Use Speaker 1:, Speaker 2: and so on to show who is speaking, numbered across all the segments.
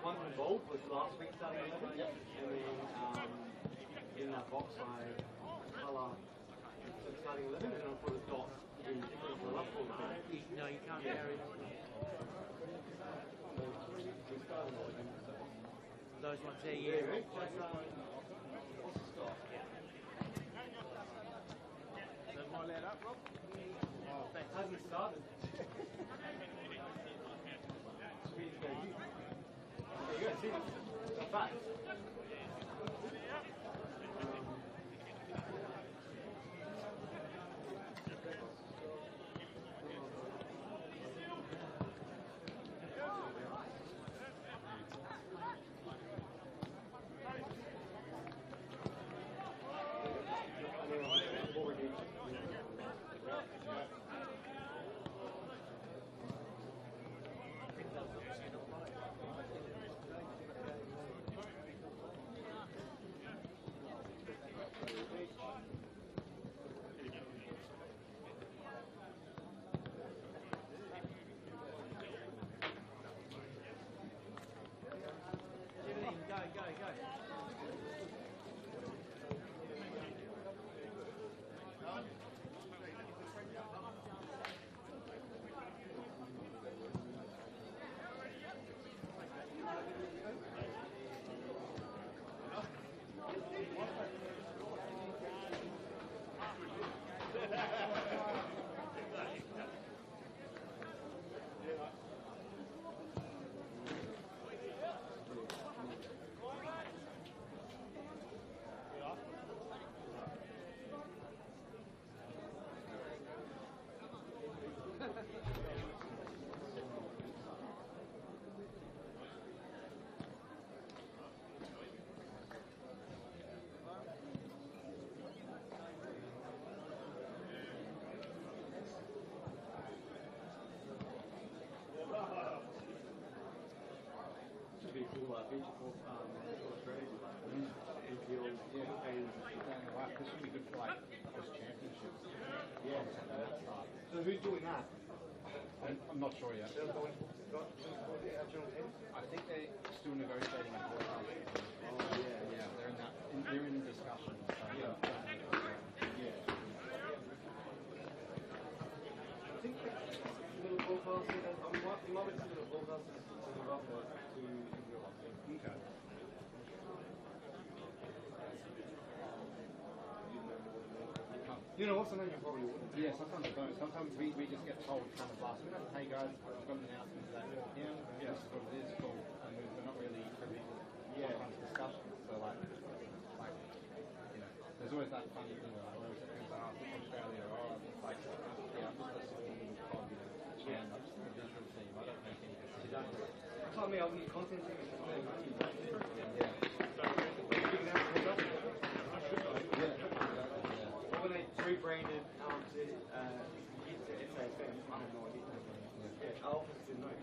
Speaker 1: One involved was last week starting 11, yep. And then in that box I colour starting 11 and I'll put a dot in different for left or
Speaker 2: No, you can't carry that. Those ones there, yeah.
Speaker 1: What's the stop?
Speaker 2: So am I allowed up, Rob?
Speaker 1: Oh, thanks. Hasn't started. There you go, see? Not bad. Should be a cool feature for Australia. NPL,
Speaker 3: This would be good for like those championships.
Speaker 1: Yeah. So who's doing that?
Speaker 3: I'm not sure yet.
Speaker 1: I
Speaker 3: think they're still negotiating.
Speaker 1: Oh
Speaker 3: Yeah, they're in that. They're in discussion. So
Speaker 1: yeah. I think little broadcasting. You might be seeing little broadcasting to the rough to.
Speaker 3: Okay.
Speaker 1: You know what's the name? You probably wouldn't.
Speaker 3: Yeah, sometimes I don't. Sometimes we just get told kind of last minute, hey guys, I've got an announcement today. Yeah, this is what it is, cool. And we're not really privy to sometimes discussions. So like, you know, there's always that funny thing where always things like, oh, from Australia, or like, yeah, I'm just a small little cog, you know, and I'm just a visual team. I don't make any decisions.
Speaker 1: Tell me, I'll be content team.
Speaker 3: Yeah.
Speaker 1: When they rebranded to SAFM, I have no idea. Yeah, our office didn't know.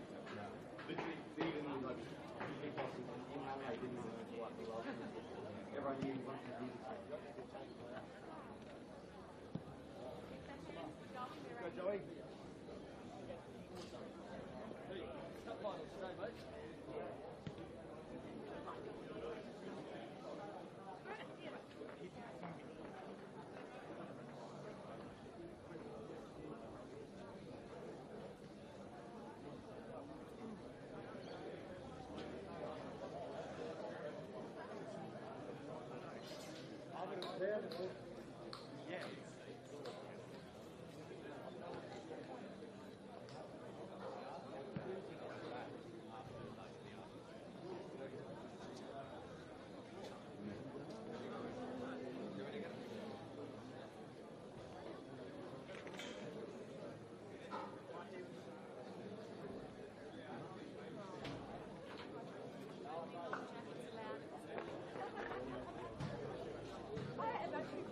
Speaker 1: Literally, even like people in Adelaide didn't know what the last one. Everyone knew one of the music. Go, Joey. Stop final today, mate. Yeah.
Speaker 4: I am actually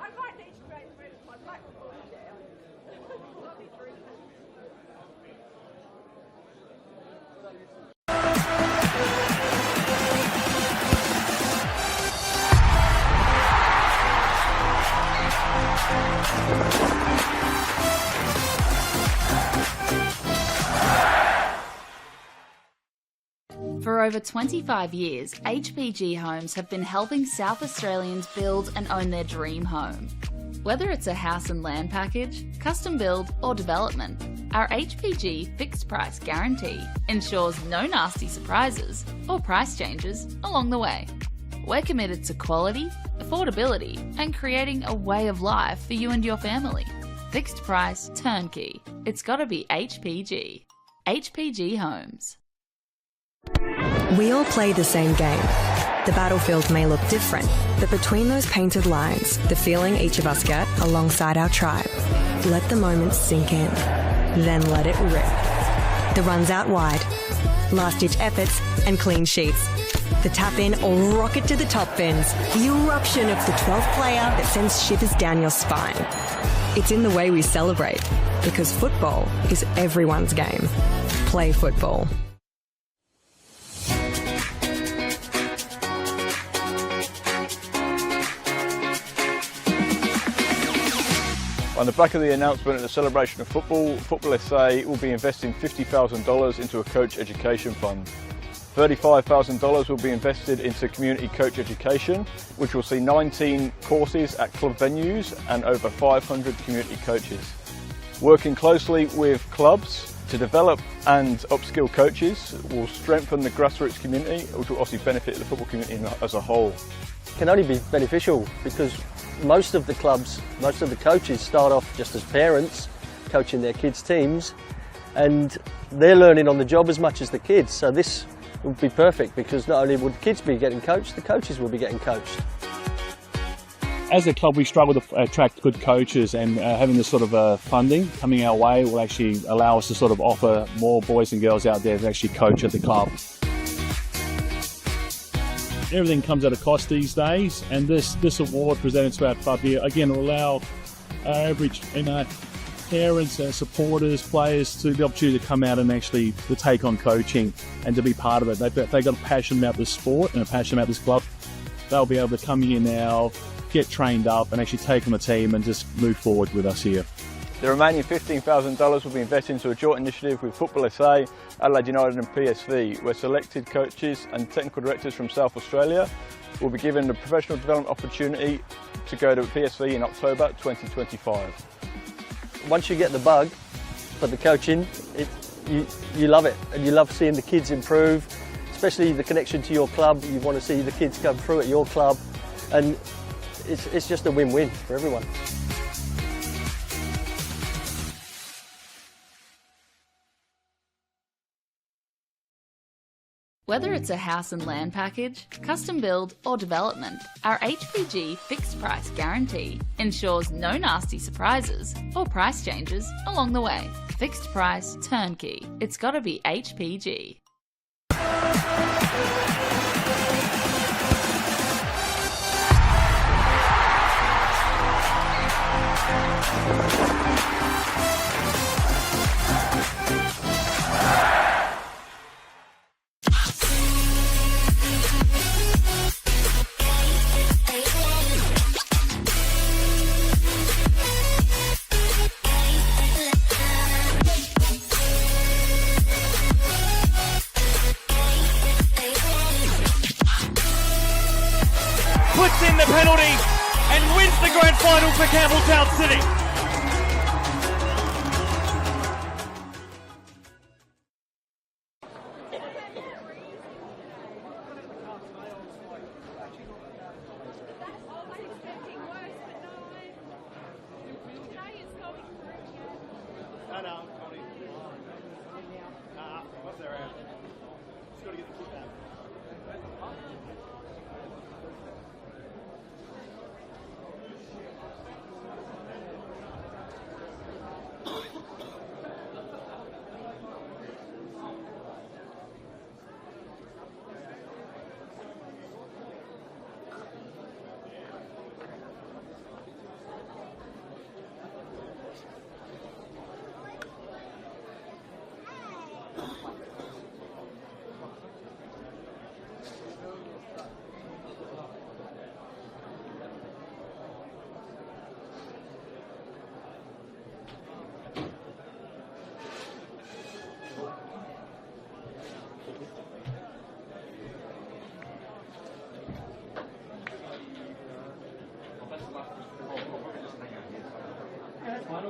Speaker 4: I might need to make my black book down.
Speaker 5: For over 25 years, HPG Homes have been helping South Australians build and own their dream home. Whether it's a house and land package, custom build or development, our HPG fixed price guarantee ensures no nasty surprises or price changes along the way. We're committed to quality, affordability and creating a way of life for you and your family. Fixed price turnkey. It's gotta be HPG. HPG Homes.
Speaker 6: We all play the same game. The battlefield may look different, but between those painted lines, the feeling each of us get alongside our tribe. Let the moment sink in, then let it rip. The runs out wide, last-ditch efforts and clean sheets. The tap-in or rocket to the top bins. The eruption of the 12th player that sends shivers down your spine. It's in the way we celebrate, because football is everyone's game. Play football.
Speaker 7: On the back of the announcement of the celebration of football, NPLSA will be investing $50,000 into a coach education fund. $35,000 will be invested into community coach education, which will see 19 courses at club venues and over 500 community coaches. Working closely with clubs to develop and upskill coaches will strengthen the grassroots community, which will obviously benefit the football community as a whole.
Speaker 8: It can only be beneficial because most of the clubs, most of the coaches start off just as parents coaching their kids' teams, and they're learning on the job as much as the kids. So this would be perfect because not only would the kids be getting coached, the coaches will be getting coached.
Speaker 9: As a club, we struggle to attract good coaches, and having this sort of funding coming our way will actually allow us to sort of offer more boys and girls out there to actually coach at the club. Everything comes at a cost these days, and this award presented to our club here again will allow our average parents, supporters, players to the opportunity to come out and actually to take on coaching and to be part of it. They've got a passion about this sport and a passion about this club. They'll be able to come here now, get trained up and actually take on the team and just move forward with us here.
Speaker 7: The remaining $15,000 will be invested into a joint initiative with NPLSA, Adelaide United and PSV, where selected coaches and technical directors from South Australia will be given the professional development opportunity to go to PSV in October 2025.
Speaker 8: Once you get the bug for the coaching, you love it, and you love seeing the kids improve, especially the connection to your club. You want to see the kids come through at your club, and it's just a win-win for everyone.
Speaker 5: Whether it's a house and land package, custom build or development, our HPG fixed price guarantee ensures no nasty surprises or price changes along the way. Fixed price turnkey. It's gotta be HPG.
Speaker 10: Puts in the penalty and wins the grand final for Campbelltown City.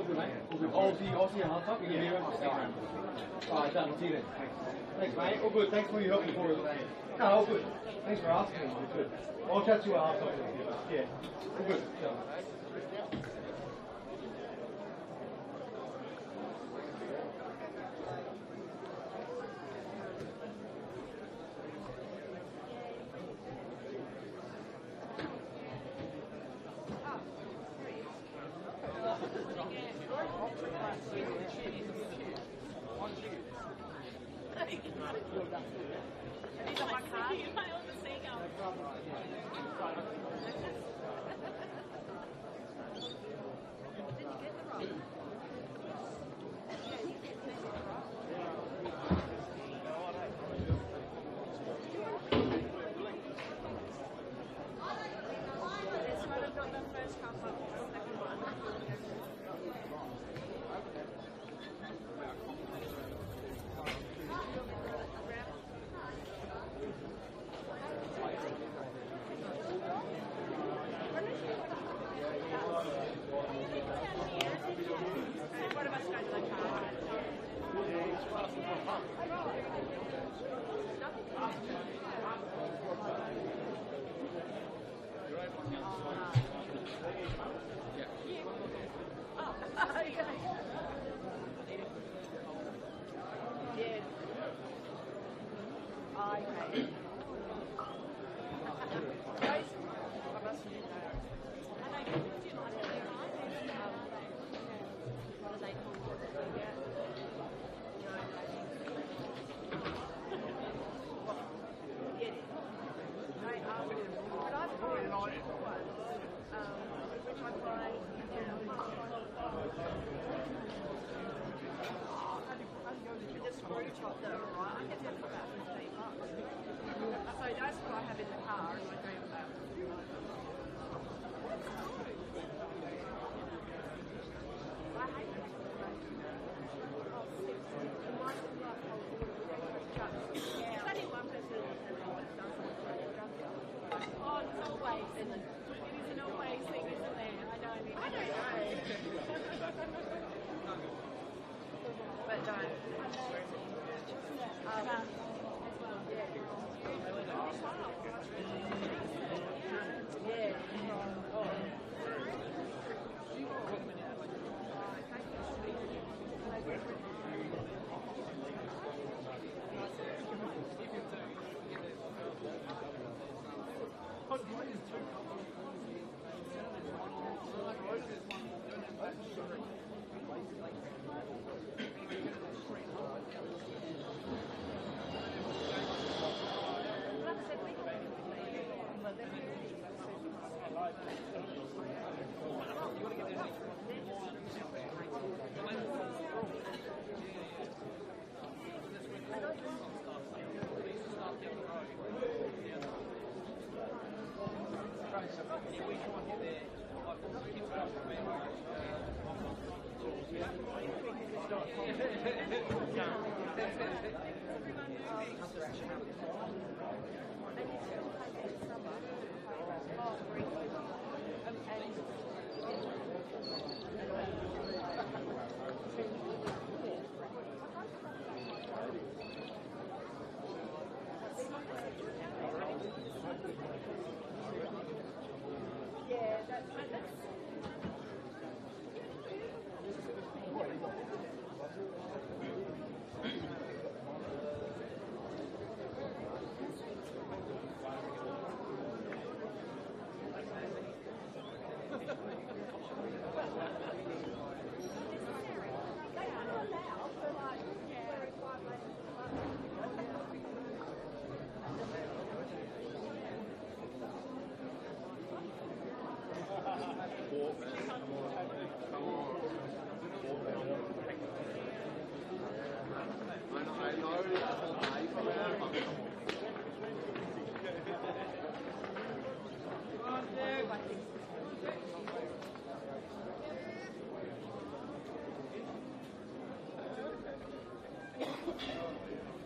Speaker 1: good, mate. All good. I'll see you half time. You're going to be around. All right, done. I'll see you then. Thanks, mate. All good. Thanks for your help before. No, all good. Thanks for asking. All good. I'll chat to you at half time. Yeah. All good. Done.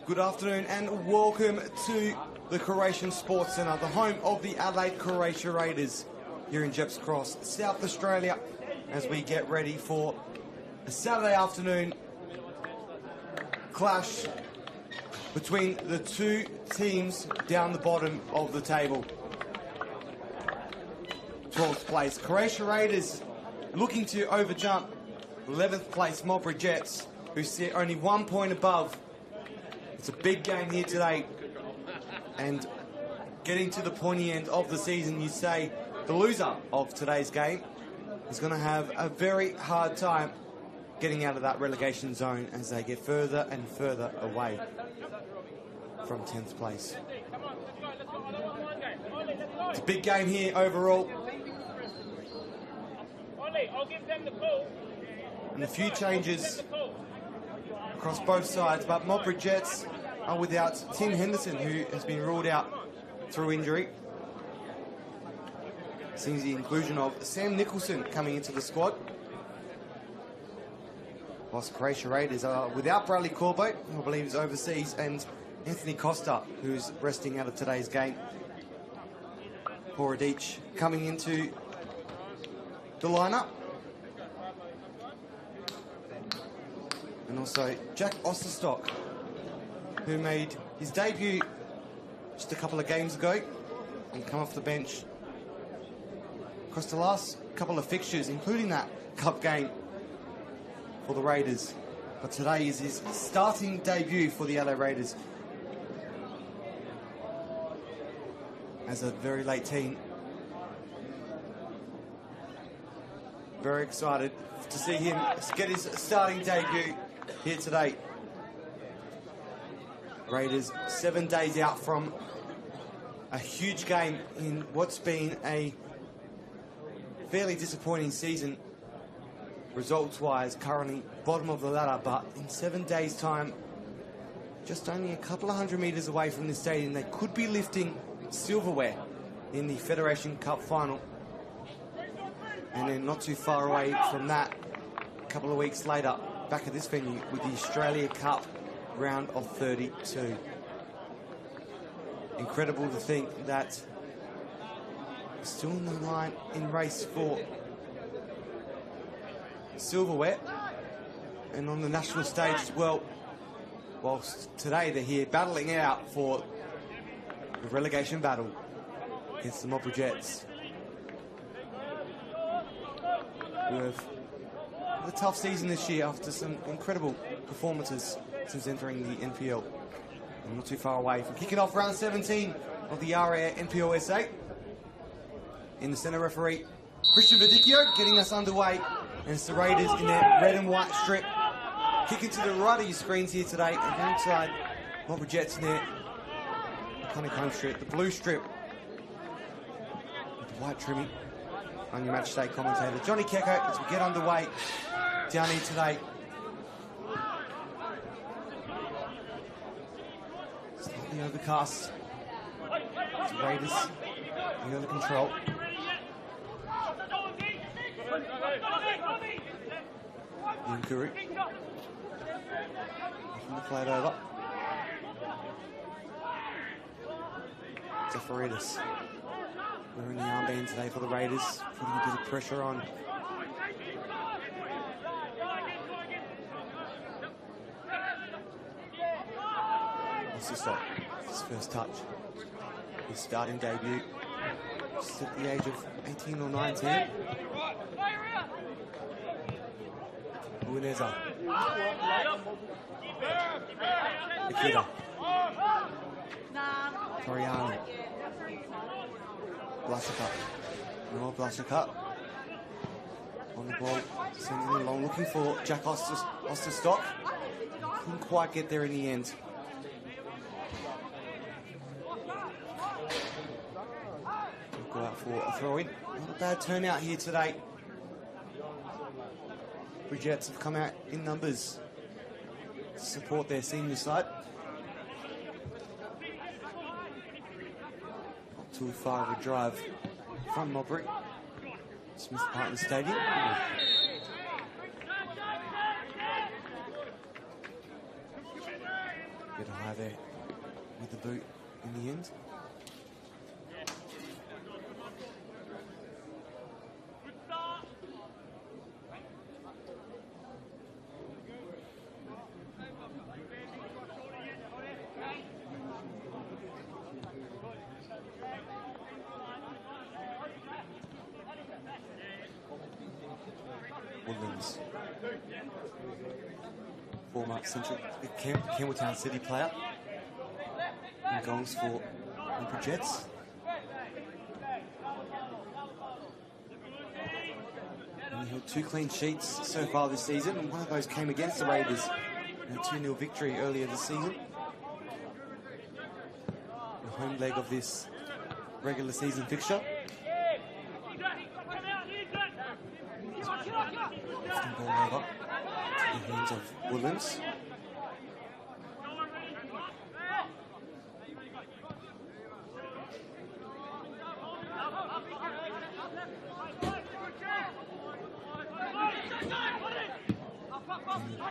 Speaker 11: Good afternoon and welcome to the Croatian Sports Centre, the home of the Adelaide Croatia Raiders here in Jeps Cross, South Australia, as we get ready for a Saturday afternoon clash between the two teams down the bottom of the table. 12th place, Croatia Raiders looking to overjump 11th place Modbury Jets, who sit only 1 point above. It's a big game here today, and getting to the pointy end of the season, you say the loser of today's game is going to have a very hard time getting out of that relegation zone as they get further and further away from 10th place. It's a big game here overall. And a few changes across both sides, but Modbury Jets are without Tim Henderson, who has been ruled out through injury. Seems the inclusion of Sam Nicholson coming into the squad. Whilst Croatia Raiders are without Bradley Corbo, who I believe is overseas, and Anthony Costa, who's resting out of today's game. Poradic coming into the lineup. And also Jack Osterstock, who made his debut just a couple of games ago and come off the bench across the last couple of fixtures, including that cup game for the Raiders. But today is his starting debut for the Adelaide Raiders as a very late teen. Very excited to see him get his starting debut here today. Raiders 7 days out from a huge game in what's been a fairly disappointing season results-wise, currently bottom of the ladder, but in 7 days' time, just only a couple of 100 metres away from the stadium, they could be lifting silverware in the Federation Cup final. And then not too far away from that, a couple of weeks later, back at this venue with the Australia Cup round of 32. Incredible to think that we're still in the line in race for silverware and on the national stage as well, whilst today they're here battling out for the relegation battle against the Modbury Jets, who have had a tough season this year after some incredible performances since entering the NPL. And not too far away from kicking off round 17 of the NPLSA. In the centre, referee Christian Verdicchio getting us underway, and it's the Raiders in their red and white strip kicking to the right of your screens here today, and alongside Modbury Jets in their iconic home strip, the blue strip with the white trimming. I'm your match day commentator Johnny Kecko as we get underway down here today. Slightly overcast. The Raiders under control. Yunkuru. Looking to play it over. Zafaridis. We're in the armband today for the Raiders, putting a bit of pressure on. Osterstock, his first touch, his starting debut, just at the age of 18 or 19. Uineza. Ikeda. Toriano. Blasika. No Blasika. On the ball, sending it along, looking for Jack Osterstock. Couldn't quite get there in the end. Go out for a throw-in. Not a bad turnout here today. The Jets have come out in numbers to support their senior side. Not too far of a drive from Modbury. Smith Partners Stadium. Bit high there with the boot in the end. Woodlands. Former Central Campbelltown City player. And goals for Modbury Jets. And he held 2 clean sheets so far this season, and one of those came against the Raiders in a 2-0 victory earlier this season. The home leg of this regular season fixture. Lifting ball over to the hands of Woodlands.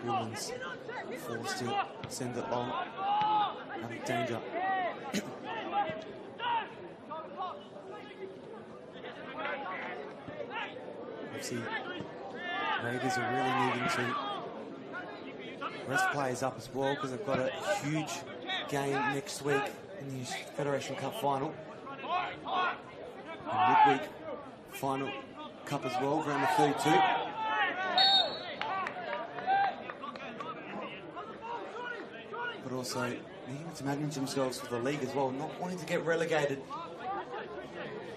Speaker 11: Woodlands forced to send it long, out of danger. See, Raiders are really needing to rest players up as well, because they've got a huge game next week in the Federation Cup final. And midweek final cup as well, round of 32. But also needing to manage themselves for the league as well, not wanting to get relegated.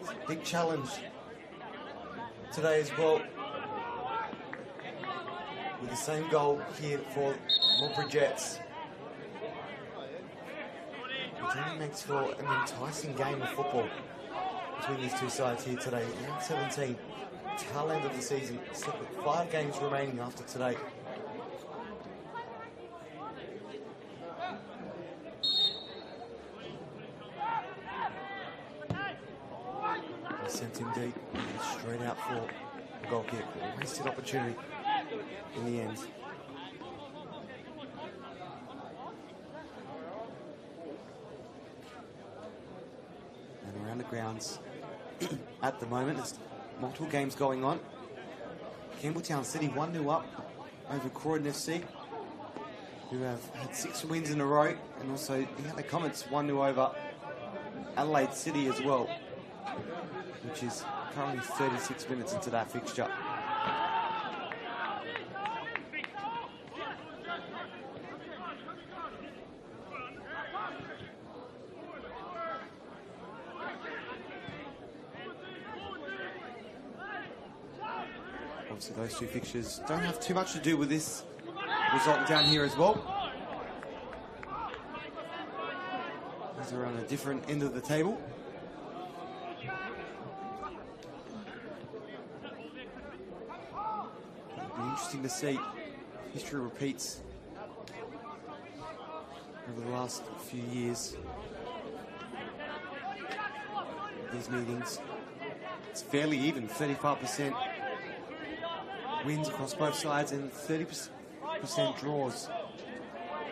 Speaker 11: It's a big challenge today as well, with the same goal here for Modbury Jets. It only makes for an enticing game of football between these two sides here today. Round 17, tail end of the season, set with 5 games remaining after today. Sent him deep, straight out for a goal kick. A wasted opportunity in the end. And around the grounds at the moment, there's multiple games going on. Campbelltown City 1-0 up over Croydon FC, who have had 6 wins in a row, and also the other comments 1-0 over Adelaide City as well, which is currently 36 minutes into that fixture. Obviously those two fixtures don't have too much to do with this result down here as well. These are on a different end of the table. It'll be interesting to see if history repeats over the last few years. These meetings, it's fairly even, 35% wins across both sides and 30% draws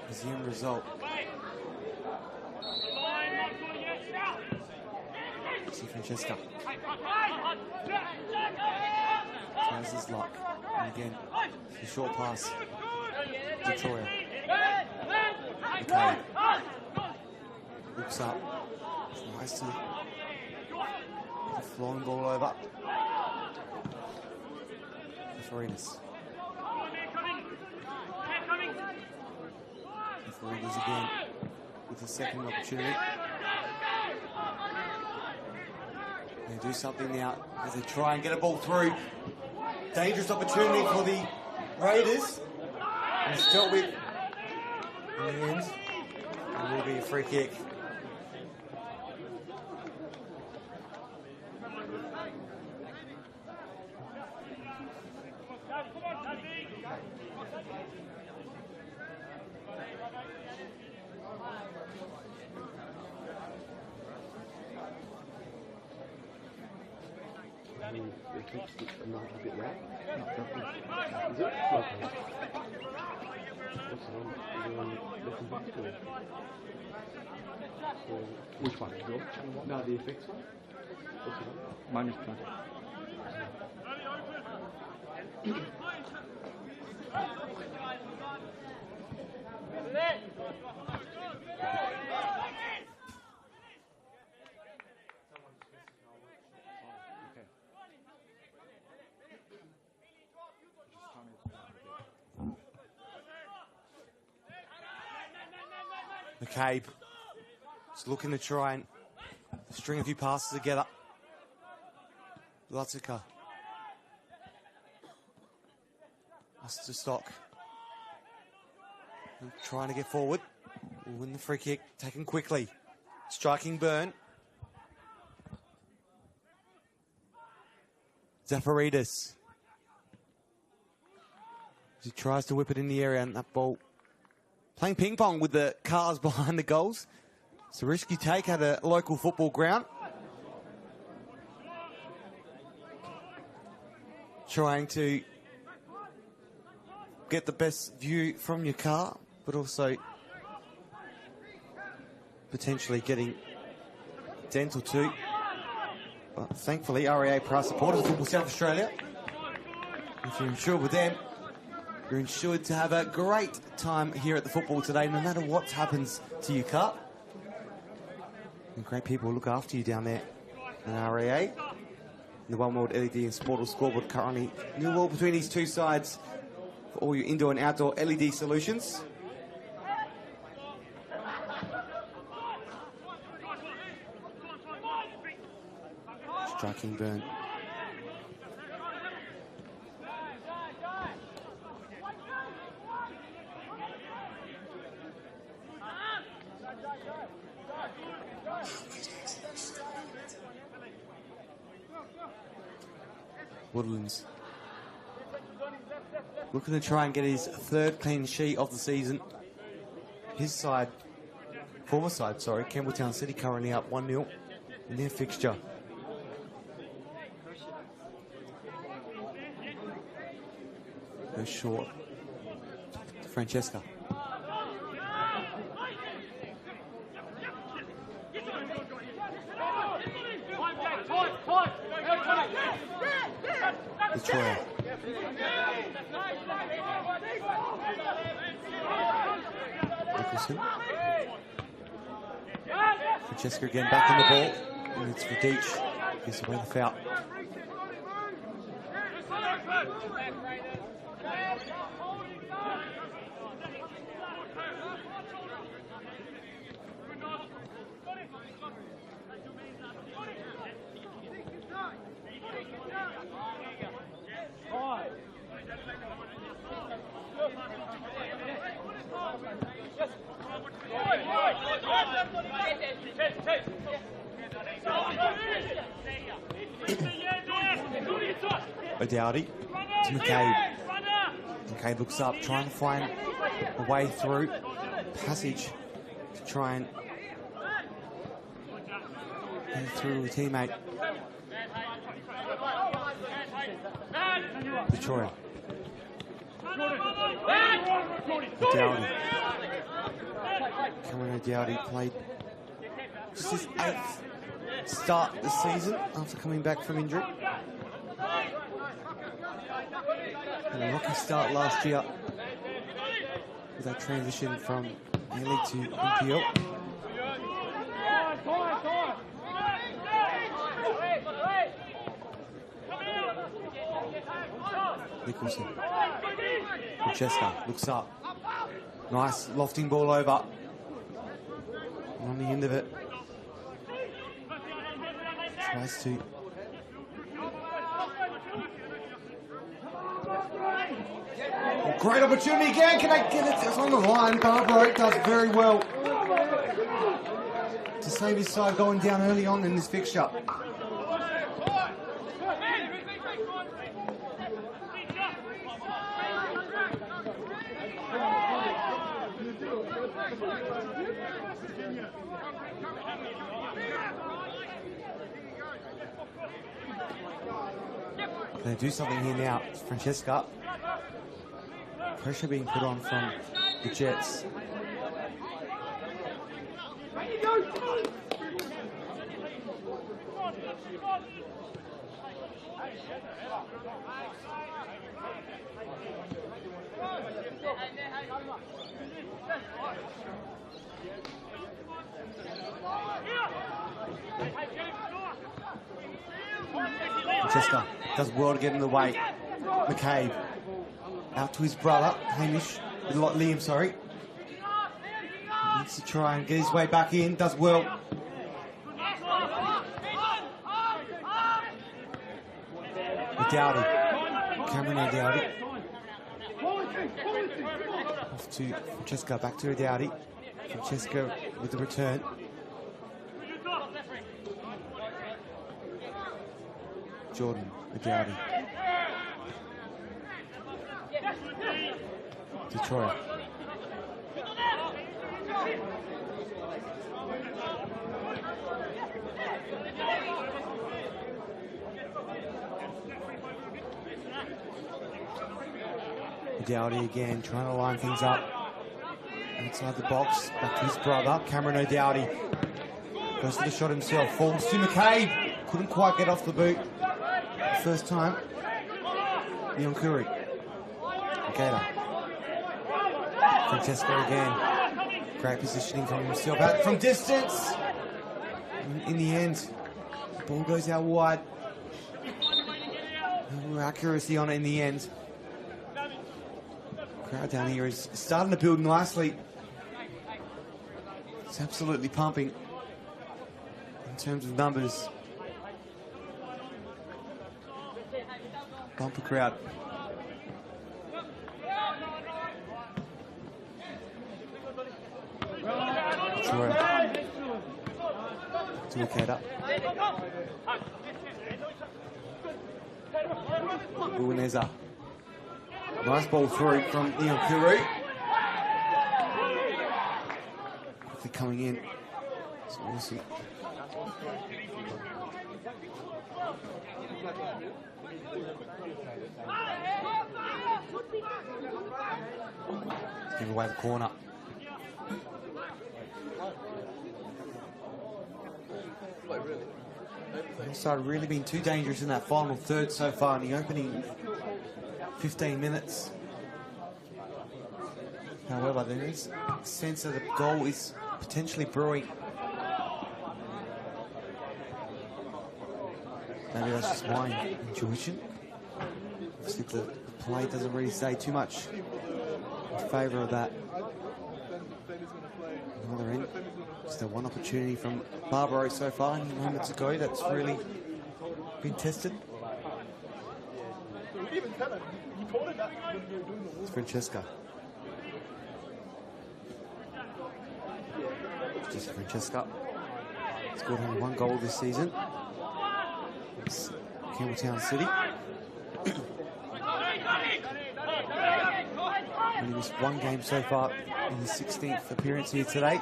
Speaker 11: is the end result. See Francesca tries his luck, and again the short pass to Troya. Okay, looks up, tries to get a flying ball over. Farinas. Farinas again with a second opportunity. They do something now as they try and get a ball through. Dangerous opportunity for the Raiders. And it's dealt with in the end. It will be a free kick.
Speaker 12: Which one? No, the effects one? Minus 20.
Speaker 11: McCabe is looking to try and string a few passes together. Latsuka. Stock. Trying to get forward. Win the free kick. Taken quickly. Striking Byrne. Zafaridis. He tries to whip it in the area, and that ball playing ping pong with the cars behind the goals. It's a risky take at a local football ground. Trying to get the best view from your car, but also potentially getting a dent or two. But thankfully, REA Price supporters of Football South Australia. If you're insured with them, you're insured to have a great time here at the football today, no matter what happens to your car. And great people look after you down there in REA. The One World LED and Sportal scoreboard currently new wall between these two sides for all your indoor and outdoor LED solutions. Striking Byrne. Woodlands looking to try and get his third clean sheet of the season. His side, former side, sorry, Campbelltown City currently up 1-0 in their fixture. Goes short. Francesca. Victoria. Nicholson. Francesca again back on the ball. And it's for Deitch. Gets away the foul. O'Dowdy to McCabe. McCabe looks up, trying to find a way through. Passage to try and get through a teammate. Victoria. O'Dowdy. Cameron O'Dowdy played just his 8th start this season after coming back from injury. And a rocky start last year with that transition from A-League to NPL. Nicholson. Francesca looks up. Nice lofting ball over. And on the end of it. Tries to. Great opportunity again. Can I get it? It's on the line. Barbaro does very well to save his side going down early on in this fixture. They do something here now. It's Francesca. Pressure being put on from the Jets. Francesca does well to get in the way. McCabe out to his brother, Hamish, Liam, sorry. Needs to try and get his way back in. Does well. Dowdy. Cameron Dowdy. Off to Francesca. Back to Dowdy. Francesca with the return. Jordan Dowdy. Detroit. Dowdy again, trying to line things up. Inside the box, back to his brother, Cameron O'Dowdy. Goes for the shot himself, falls to McCabe. Couldn't quite get off the boot. The first time. Leon Curry. Gator. Francesco again. Great positioning from himself. Out from distance. In the end, the ball goes out wide. No accuracy on it in the end. Crowd down here is starting to build nicely. It's absolutely pumping in terms of numbers. Bumper crowd. To Ikeda. Bueneza. Nice ball through from Leon Kuru. Quickly coming in. It's awesome. Give away the corner. Started really being too dangerous in that final third so far in the opening 15 minutes. However, there is a sense that the goal is potentially brewing. Maybe that's just my intuition. Obviously, the play doesn't really say too much in favour of that. On the other end, just the one opportunity from Barbaro so far, moments ago, that's really been tested. It's Francesca. It's just Francesca. Scored only one goal this season. It's Campbelltown City. Only missed one game so far in his 16th appearance here today.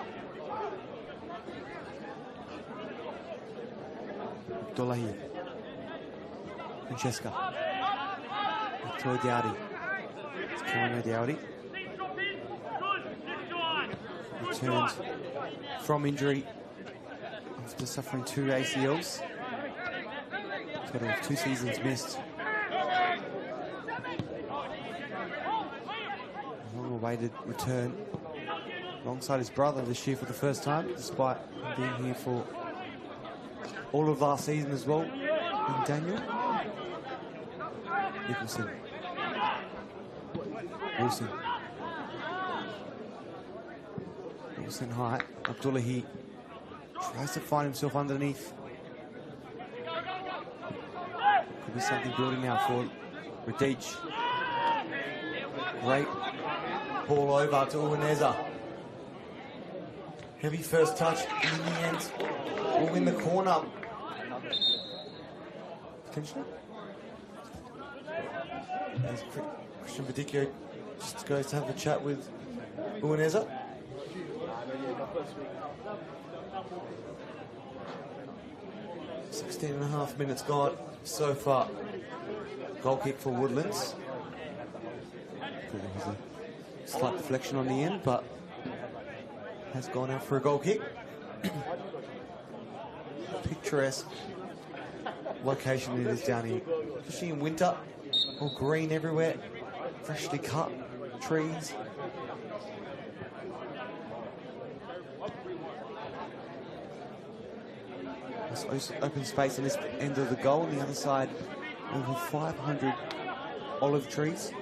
Speaker 11: Abdullahi. Francesca. Victoria Dowdy. It's Cameron Dowdy. Returned from injury after suffering 2 ACLs. Total of 2 seasons missed. Long-awaited return alongside his brother this year for the first time, despite being here for all of last season as well. And Daniel Nicholson. Wilson. Wilson high. Abdullahi tries to find himself underneath. Could be something building now for Radic. Great ball over to Uwaneza. Heavy first touch in the end. All in the corner. Potentially. As Christian Badicchio just goes to have a chat with Uwaneza. .5 minutes gone so far. Goal kick for Woodlands. There was a slight deflection on the end, but has gone out for a goal kick. Picturesque location it is down here, especially in winter. All green everywhere, freshly cut trees. There's open space on this end of the goal. On the other side, over 500 olive trees.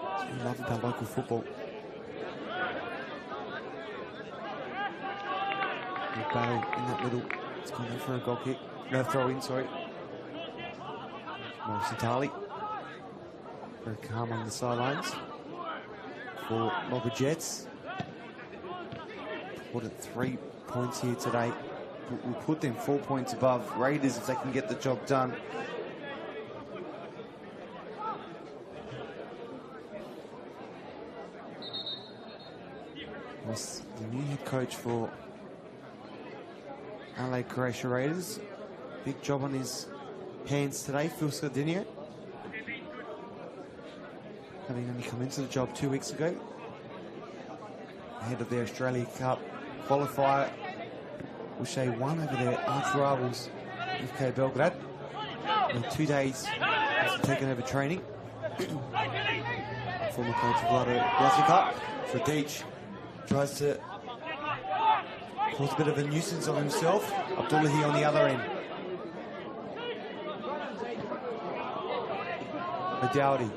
Speaker 11: That's what we love about local football. battle in that middle. It's gone in for a goal kick. No, throw in, sorry. Morrison Tarley. Very calm on the sidelines for Modbury Jets. Put it 3 points here today. We'll put them 4 points above Raiders if they can get the job done. That's the new head coach for Adelaide Croatia Raiders. Big job on his hands today, Phil Scardinio. Having only come into the job 2 weeks ago. Ahead of their Australia Cup qualifier, which they won over their arch rivals, FK Belgrade. In 2 days, after taking over training. Former coach Vlado Jasica. Fradic tries to cause a bit of a nuisance of himself. Abdullahi on the other end. Dowdy.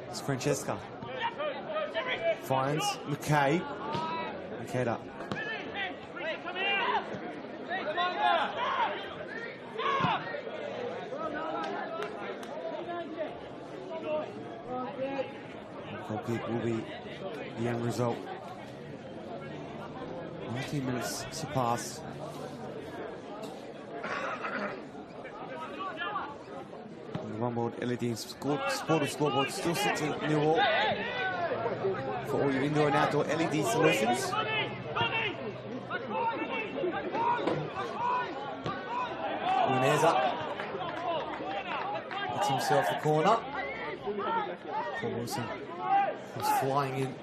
Speaker 11: It's Francesca. Finds McKay. Makeda. Goal kick will be the end result. 19 minutes to pass. One board LED Sport scoreboard still sits in the wall for all your indoor and outdoor LED solutions. Uneza gets himself the corner. Paul Wilson was flying in.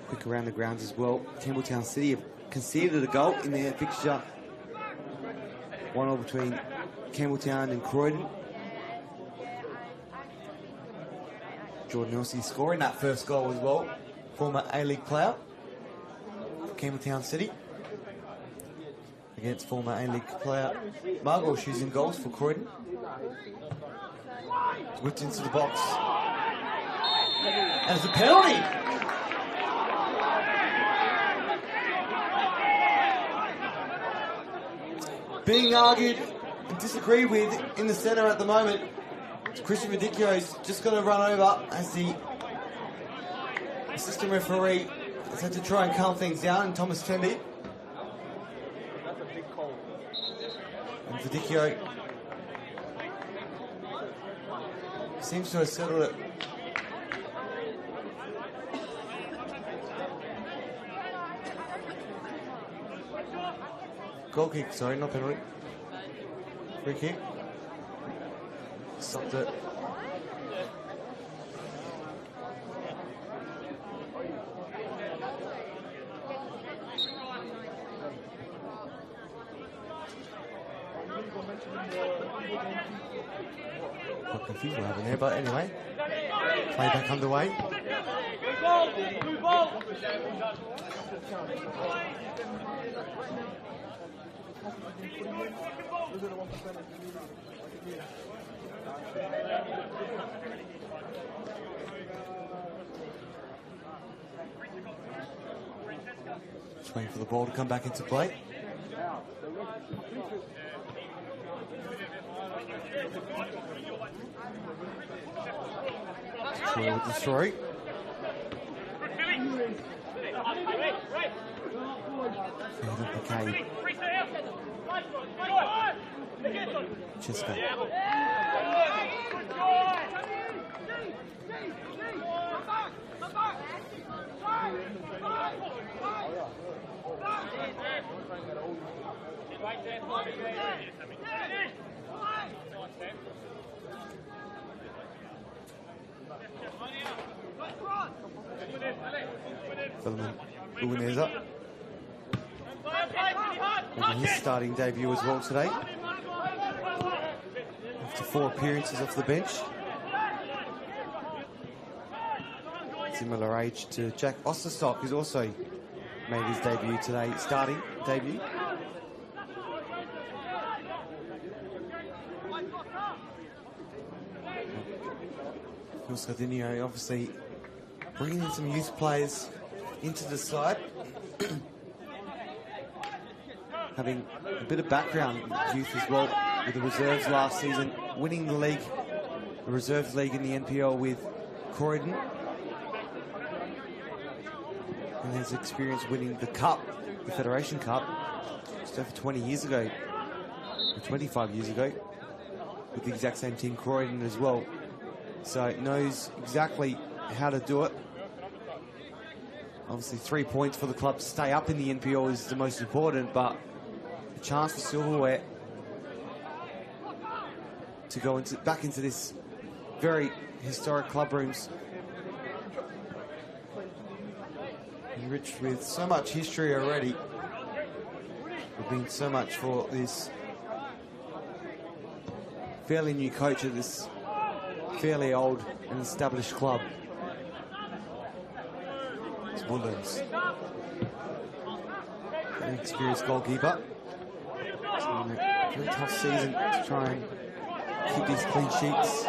Speaker 11: Quick around the grounds as well. Campbelltown City have conceded a goal in their fixture. 1-0 between Campbelltown and Croydon. Jordan Elsey scoring that first goal as well. Former A-League player for Campbelltown City. Against former A-League player Margot, who's in goals for Croydon. Whipped into the box. And it's a penalty! Being argued and disagreed with in the centre at the moment. Christian Radicchio's just going to run over as the assistant referee has had to try and calm things down, and Thomas Temby. And Radicchio seems to have settled it. Goal kick, sorry, not penalty. Free kick. Stopped it. Got confused what happened there, but anyway. Play back underway. Just waiting for the ball to come back into play. Troy with the throw. Okay. Cheska. Filman Uwineza making his starting debut as well today. After 4 appearances off the bench. Similar age to Jack Osterstock, who's also made his debut today, starting debut. Scardinio obviously bringing in some youth players into the side. Having a bit of background in youth as well with the reserves last season, winning the league, the reserves league in the NPL with Croydon. And has experience winning the Cup, the Federation Cup, just over 20 years ago, or 25 years ago, with the exact same team, Croydon, as well. So knows exactly how to do it. Obviously 3 points for the club to stay up in the NPL is the most important, but a chance for silverware to go back into this very historic club rooms, enriched with so much history already. There's been so much for this fairly new coach at this fairly old and established club. It's Woodlands, an experienced goalkeeper. It's been a very tough season to try and keep these clean sheets.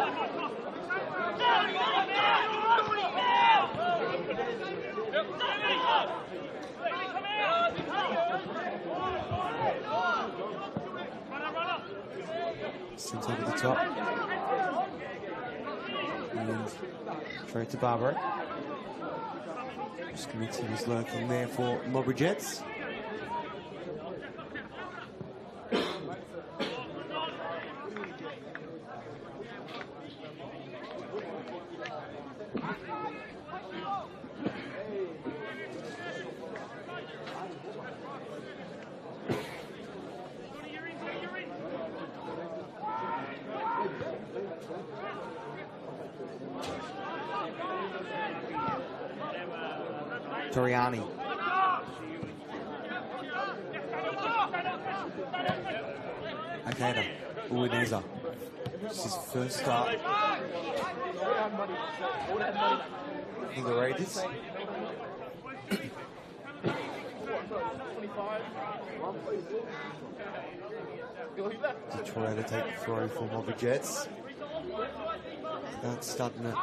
Speaker 11: Sent over the top. And straight to Barbaro. Just commencing his lurking there for Modbury Jets. Toriani. Akeda. Uineza. This is his first start for the Raiders. Try to take the throw for Modbury Jets. That's starting to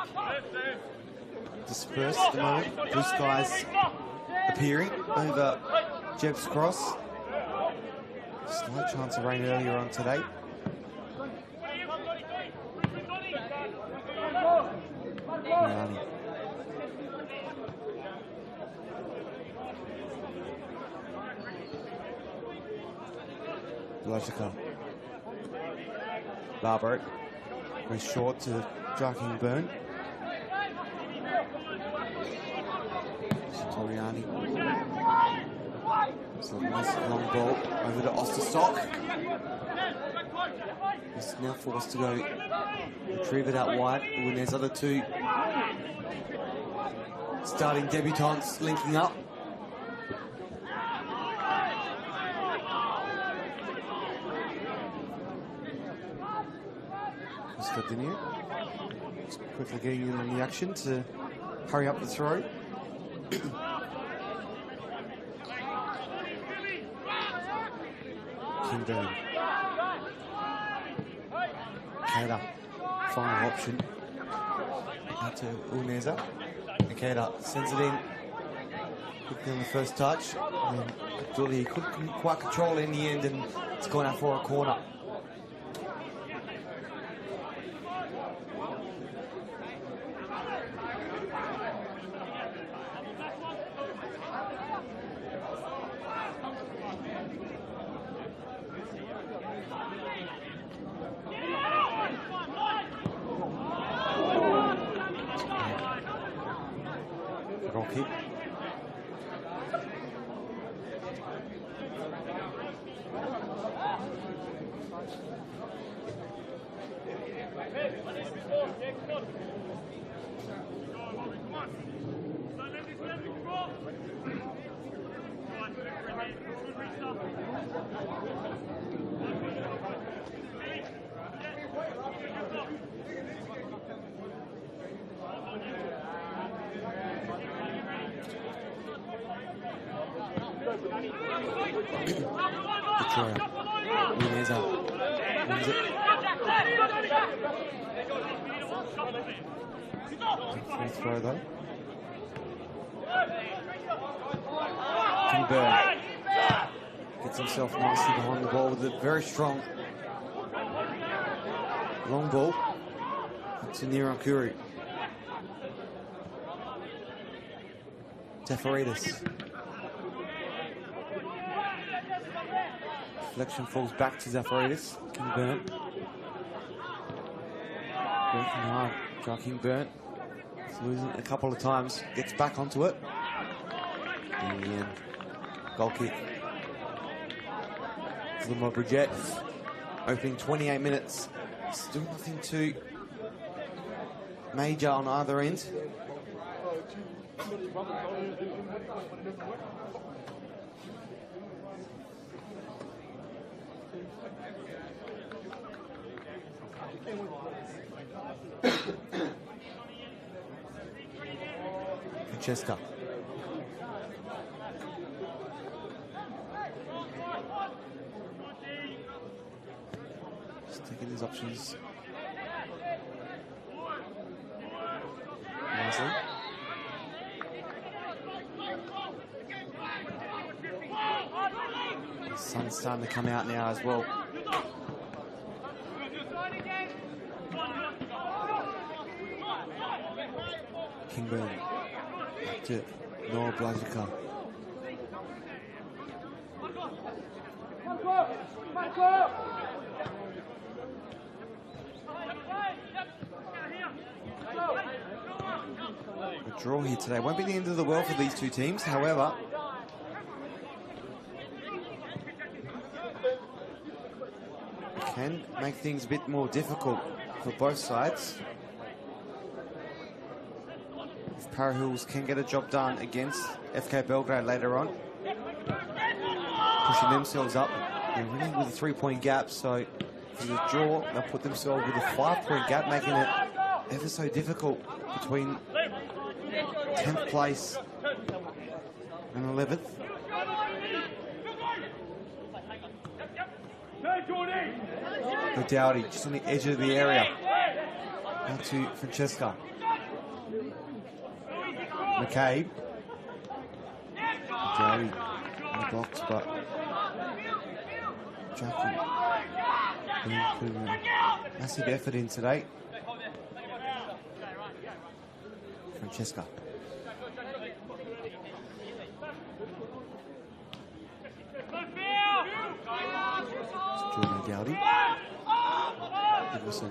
Speaker 11: disperse at the moment. Blue skies appearing over Jeb's Cross. Slight chance of rain earlier on today. Miani. Logica. Barbaro. Very short to Jarking Burn. Toriani. So nice long ball over to Osterstock. He's now forced to go retrieve it out wide when there's other two starting debutants linking up. Continue. Just quickly getting in on the action to hurry up the throw. Kingdom. Akeda, final option. Out to Uneza. Akeda sends it in. Quickly on the first touch. And Abdulli couldn't quite control it in the end, and it's gone out for a corner. Rocky. Victoria. Wins it. Free throw though. Kinburn gets himself nicely behind the ball with a very strong long ball to Nironkuru. Zafaridis. Deflection falls back to Zafaridis. Kinburn. Working hard. Kinburn. He's losing it a couple of times. Gets back onto it. And goal kick. For the Modbury Jets. Opening 28 minutes. Still nothing too major on either end. Francesca. Just taking these options nicely. The sun's starting to come out now as well. Kinburn to Noah Blazica. A draw here today. Won't be the end of the world for these two teams, however. It can make things a bit more difficult for both sides. If Para Hills can get a job done against FK Belgrade later on, pushing themselves up. They're winning with a 3-point gap, so if there's a draw, they'll put themselves with a 5-point gap, making it ever so difficult between 10th place and 11th. Dowdy just on the edge of the area. Now to Francesca. McCabe. Dowdy in the box, but Jackie put a massive effort in today. Francesca. Jordan Dowdy. Nicholson.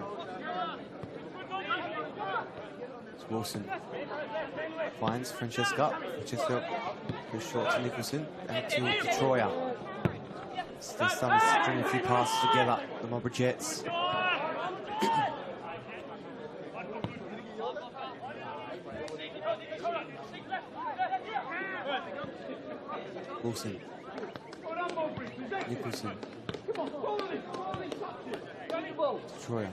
Speaker 11: It's Wilson. Finds Francesca. Francesca goes short to Nicholson. Out to Detroya. They're starting to string a few passes together, the Modbury Jets. Wilson. Nicholson. Detroya.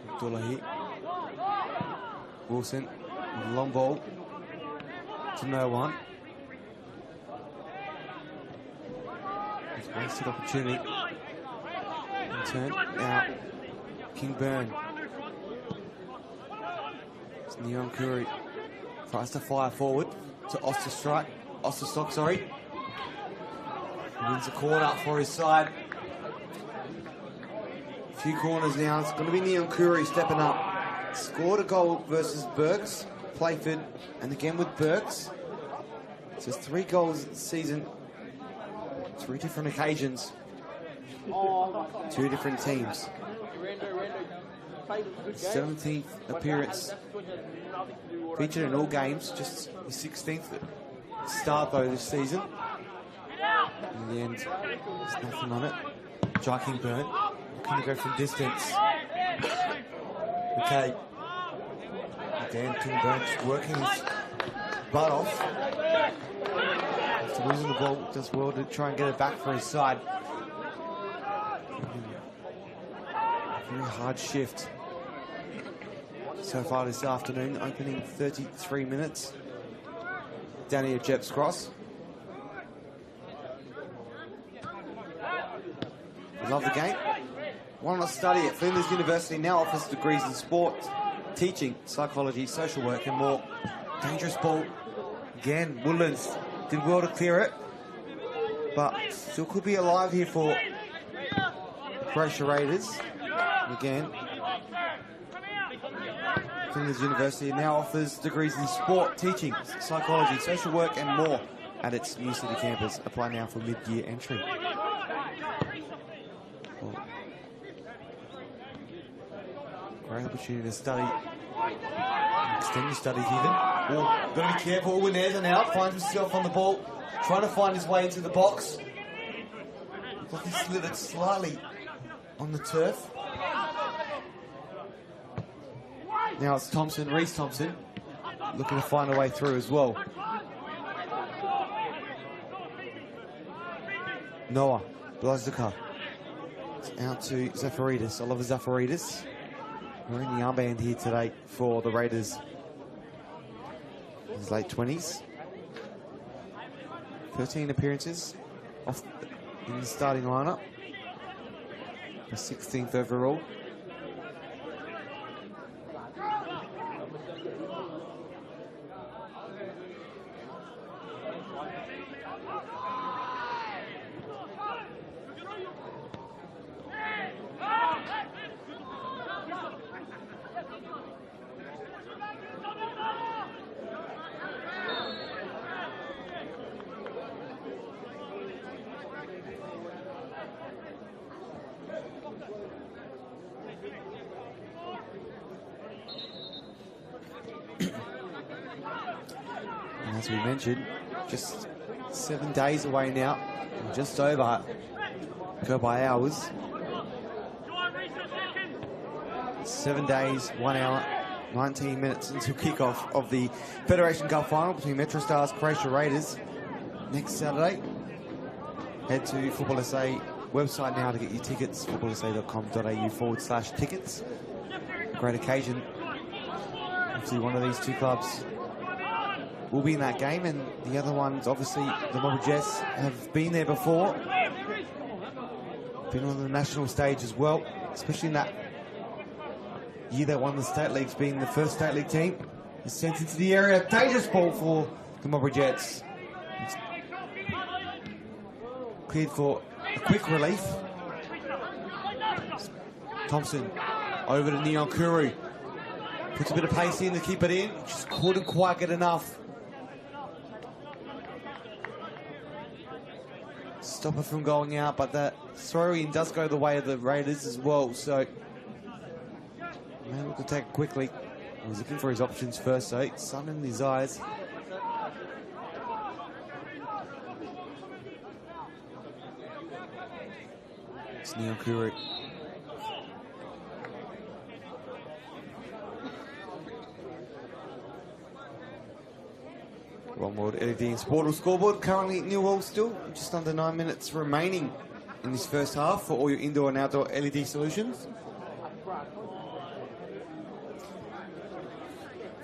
Speaker 11: Abdullahi. Wilson with a long ball to no one. It's a wasted opportunity. In turn, now Kinburn. It's Nironkuru. Tries to fire forward to Osterstock, sorry. He wins a corner for his side. A few corners now. It's going to be Nironkuru stepping up. Scored a goal versus Burks, Playford, and again with Burks. So it's 3 goals this season, 3 different occasions, 2 different teams. 17th appearance, featured in all games, just the 16th start though this season. In the end, there's nothing on it. Jai Kinburn looking to go from distance. Okay. Again, Kinburn just working his butt off. After losing the ball, does well to try and get it back for his side. Very hard shift so far this afternoon, opening 33 minutes. Down here, Jep's cross. We love the game. Why not study at Flinders University? Now offers degrees in sport, teaching, psychology, social work, and more. Dangerous ball. Again, Woodlands did well to clear it, but still could be alive here for Croatia Raiders. Again, Flinders University now offers degrees in sport, teaching, psychology, social work, and more at its new city campus. Apply now for mid-year entry. Great opportunity to study, extend your studies even. Oh, got to be careful. Wineza now finds himself on the ball, trying to find his way into the box. Looks like he slid it slightly on the turf. Now it's Thompson, Reese Thompson, looking to find a way through as well. Noah Blazduka. It's out to Zafaridis, Oliver Zafaridis. Wearing the armband here today for the Raiders. His late 20s. 13 appearances in the starting lineup. For 16th overall. As we mentioned, just 7 days away now, just over, go by hours. 7 days, 1 hour, 19 minutes until kickoff of the Federation Cup final between Metro Stars, Croatia Raiders next Saturday. Head to Football SA website now to get your tickets, footballsa.com.au/tickets. Great occasion. Obviously one of these two clubs will be in that game, and the other ones, obviously, the Modbury Jets have been there before. Been on the national stage as well, especially in that year they won the state leagues, being the first state league team. Is sent into the area. Dangerous ball for the Modbury Jets. It's cleared for a quick relief. Thompson over to Neon Kuru. Puts a bit of pace in to keep it in. Just couldn't quite get enough. Stop it from going out, but that throw-in does go the way of the Raiders as well, so may look to take it quickly. He was looking for his options first, so sun in his eyes. It's Neil Kuru. One more LED and Sportal scoreboard. Currently nil-all still. Just under 9 minutes remaining in this first half for all your indoor and outdoor LED solutions.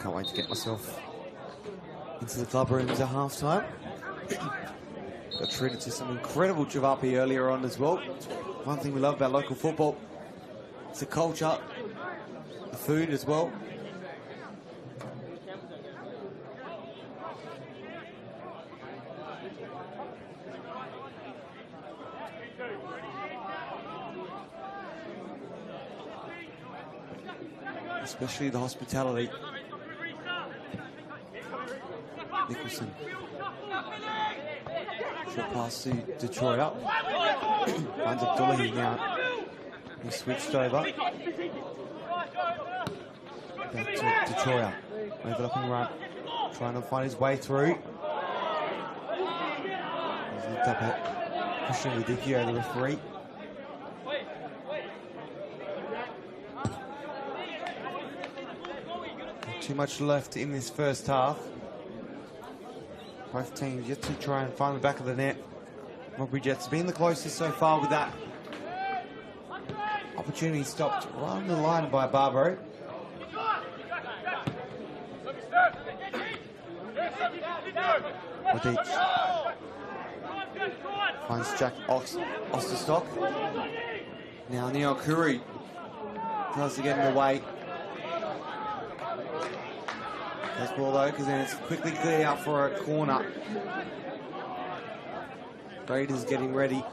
Speaker 11: Can't wait to get myself into the club rooms at half-time. Got treated to some incredible javapi earlier on as well. One thing we love about local football, it's the culture, the food as well. Especially the hospitality. Nicholson. Short pass to Detroit. Finds Abdullahi now. He switched over. Back to Detroit. Overlapping right. Trying to find his way through. He's looked up at Christian Ledicchio, the referee. Too much left in this first half. Both teams yet to try and find the back of the net. Modbury Jets being the closest so far with that. Opportunity stopped right on the line by Barbery. Wadic finds Jack Osterstock. Now Neil Curry tries to get in the way. That's ball though, because then it's quickly cleared out for a corner. Raiders getting ready.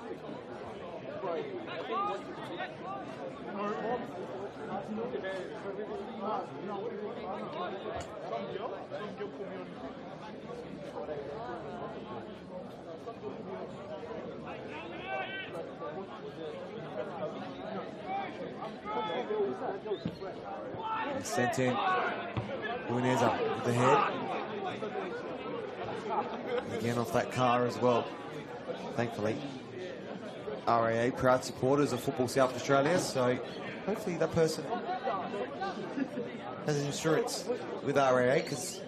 Speaker 11: Sent in. Uneza with the head. Again off that car as well. Thankfully. RAA, proud supporters of Football South Australia, so hopefully that person has insurance with RAA, because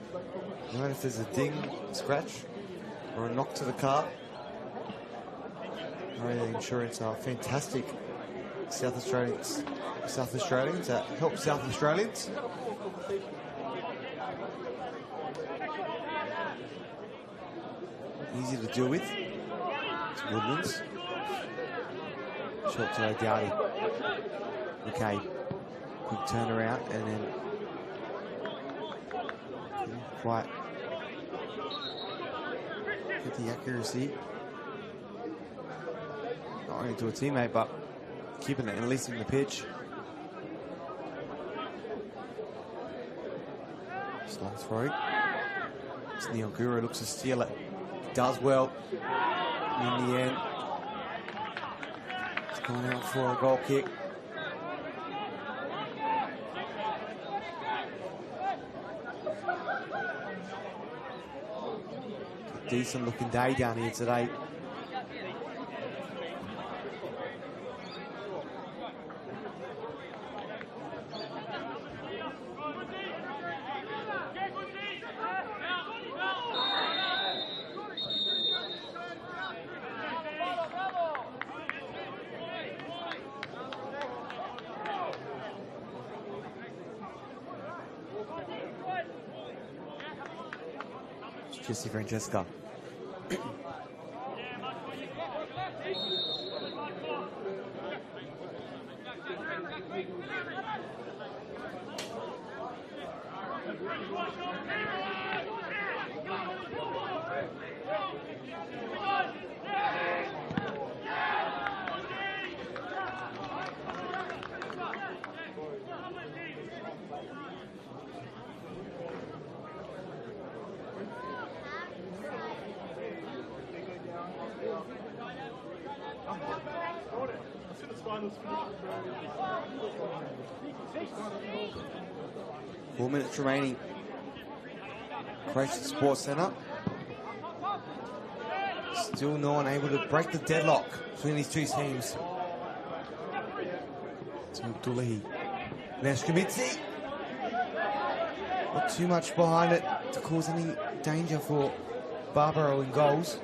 Speaker 11: no matter if there's a ding, scratch, or a knock to the car, RAA insurance are fantastic. South Australians that help South Australians. Easy to deal with. It's Woodlands. Shot to O'Dowdy. Okay. Quick turnaround and then quite get the accuracy. Not only to a teammate, but keeping it at least in the pitch. Slow throw. It's Neil Guru, looks to steal it. Does well in the end. It's going out for a goal kick. Decent looking day down here today. Jesse Francesca. Remaining. Croatia Sports Centre. Still no one able to break the deadlock between these two teams. To Abdullahi. Now Shkamitzi. Not too much behind it to cause any danger for Barbaro in goals.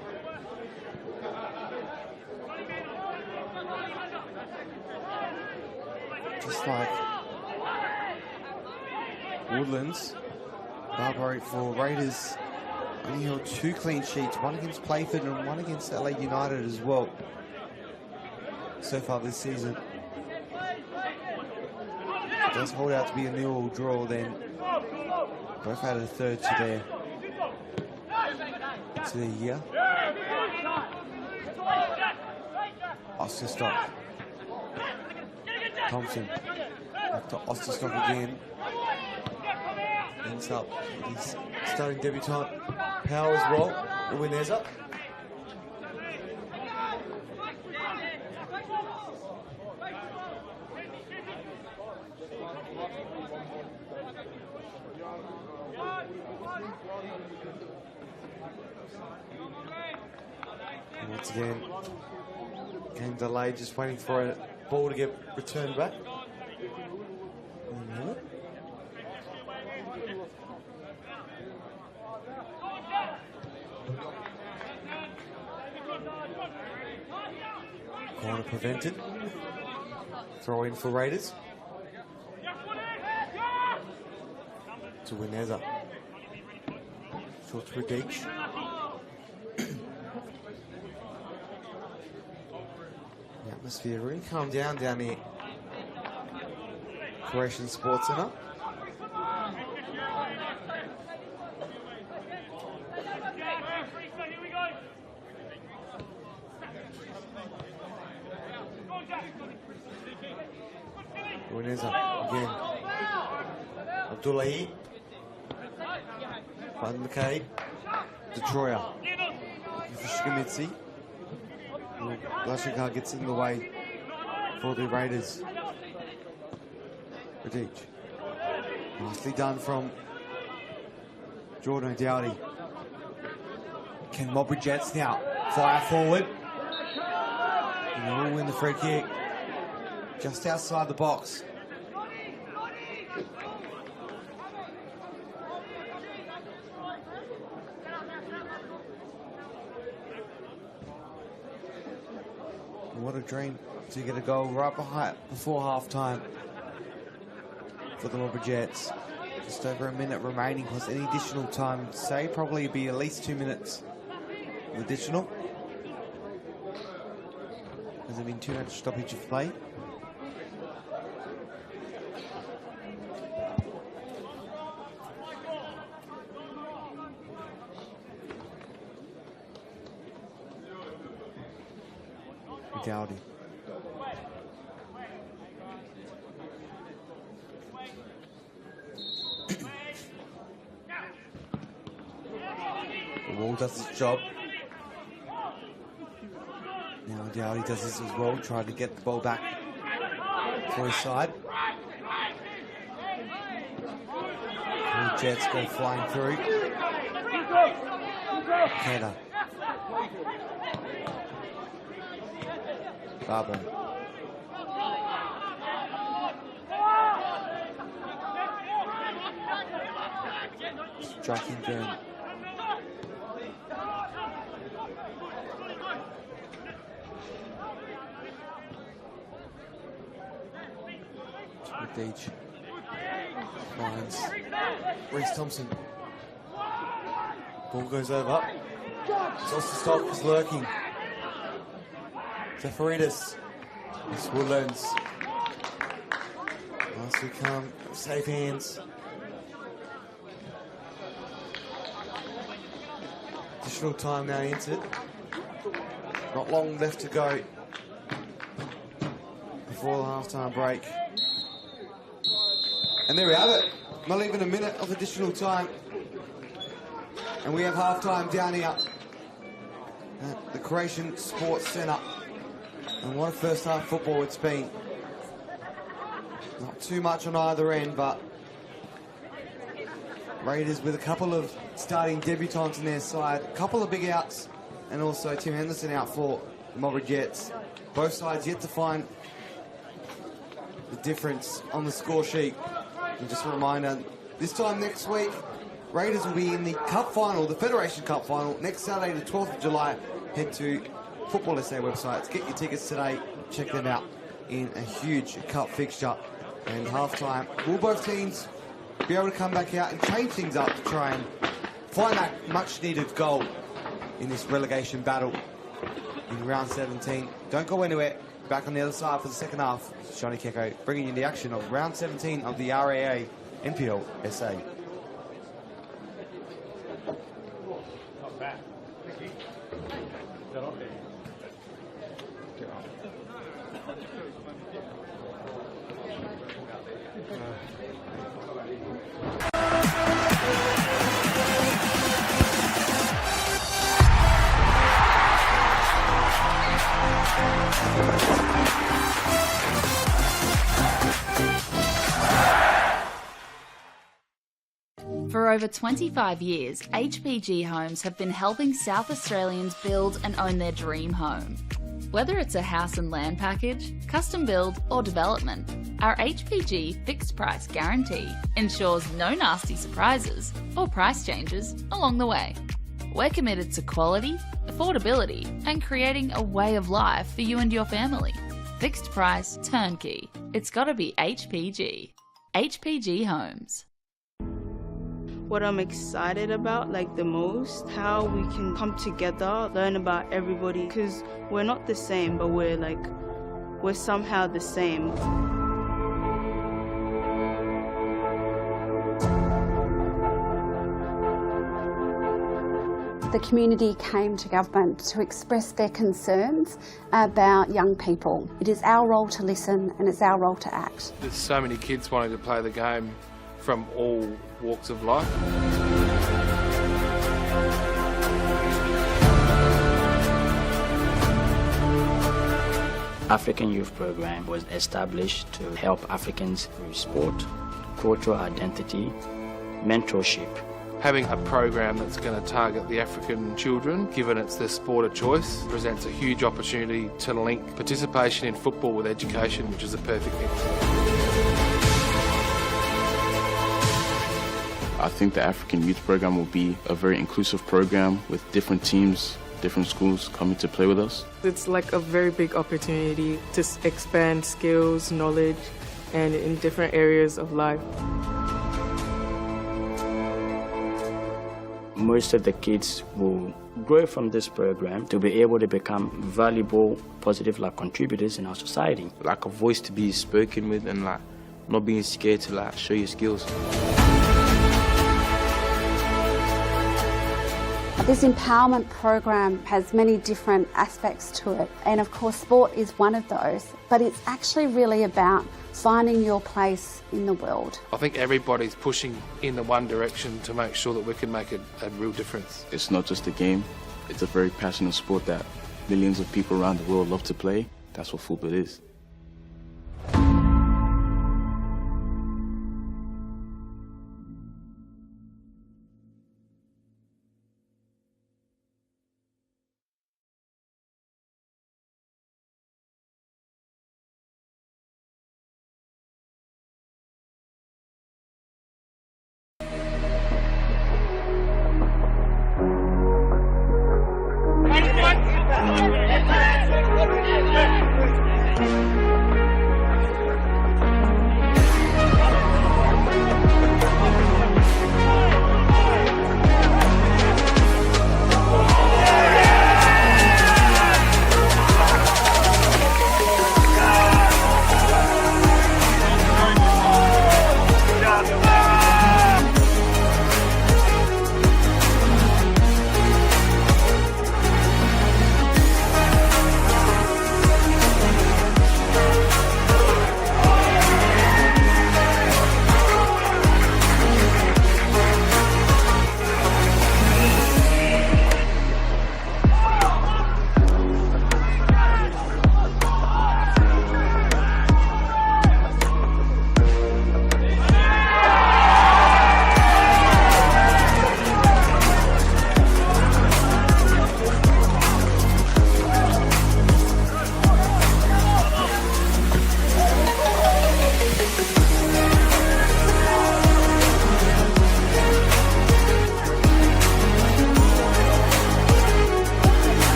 Speaker 11: Just like Woodlands, Barbaro for Raiders only held 2 clean sheets, one against Playford and one against Adelaide United as well so far this season. It does hold out to be a 0-0 draw, then both added a third to their year. Osterstock. Thompson. Back to Osterstock again. Ends up his starting debutant Powell as well. Uwineza. And once again, game delayed, just waiting for a ball to get returned back. Corner prevented. Throw in for Raiders. To Wineza. Short to Deach. The atmosphere really calmed down here. Croatian Sports Centre. Wineza again. Abdullahi. Van McKay. Detroyer. For Shkimitsi. Lashikar gets in the way for the Raiders. Radic. Nicely done from Jordan Dowdy. Can Modbury Jets now fire forward? And they'll win the free kick. Just outside the box. What a dream to get a goal right before half time for the Modbury Jets. Just over a minute remaining plus any additional time. Say probably be at least 2 minutes of additional. Has there been 2 minutes stoppage of play? Dowdy. The wall does its job. Now Dowdy does this as well, trying to get the ball back for his side. The Jets go flying through. Header. Barber. Striking down. Deach. Finds Reece Thompson. Ball goes over. Stop is lurking. Zafaridis. It's Woodlands. Nicely come. Safe hands. Additional time now entered. Not long left to go before the half-time break. And there we have it. Not even a minute of additional time. And we have half-time down here at the Croatian Sports Centre. And what a first half football it's been. Not too much on either end, but Raiders with a couple of starting debutants in their side, a couple of big outs, and also Tim Henderson out for the Modbury Jets. Both sides yet to find the difference on the score sheet. And just a reminder, this time next week, Raiders will be in the Cup final, the Federation Cup final, next Saturday, the 12th of July. Head to NPLSA websites, get your tickets today, check them out in a huge cup fixture. And half-time, will both teams be able to come back out and change things up to try and find that much-needed goal in this relegation battle in round 17. Don't go anywhere. Back on the other side for the second half. Johnny Kecko bringing you the action of round 17 of the RAA NPLSA.
Speaker 1: Not bad. Thank you.
Speaker 5: For over 25 years, HPG Homes have been helping South Australians build and own their dream home. Whether it's a house and land package, custom build or development, our HPG fixed price guarantee ensures no nasty surprises or price changes along the way. We're committed to quality, affordability and creating a way of life for you and your family. Fixed price, turnkey. It's gotta be HPG. HPG Homes.
Speaker 13: What I'm excited about, the most, how we can come together, learn about everybody, because we're not the same, but we're somehow the same.
Speaker 14: The community came to government to express their concerns about young people. It is our role to listen and it's our role to act.
Speaker 15: There's so many kids wanting to play the game from all walks of life.
Speaker 16: African Youth Program was established to help Africans with sport, cultural identity, mentorship.
Speaker 15: Having a program that's going to target the African children, given it's their sport of choice, presents a huge opportunity to link participation in football with education, which is a perfect mix.
Speaker 17: I think the African Youth Program will be a very inclusive program with different teams, different schools coming to play with us.
Speaker 18: It's like a very big opportunity to expand skills, knowledge, and in different areas of life.
Speaker 16: Most of the kids will grow from this program to be able to become valuable, positive contributors in our society.
Speaker 19: Like a voice to be spoken with and not being scared to show your skills.
Speaker 14: This empowerment program has many different aspects to it, and of course sport is one of those, but it's actually really about finding your place in the world.
Speaker 15: I think everybody's pushing in the one direction to make sure that we can make a real difference.
Speaker 17: It's not just a game, it's a very passionate sport that millions of people around the world love to play. That's what football is.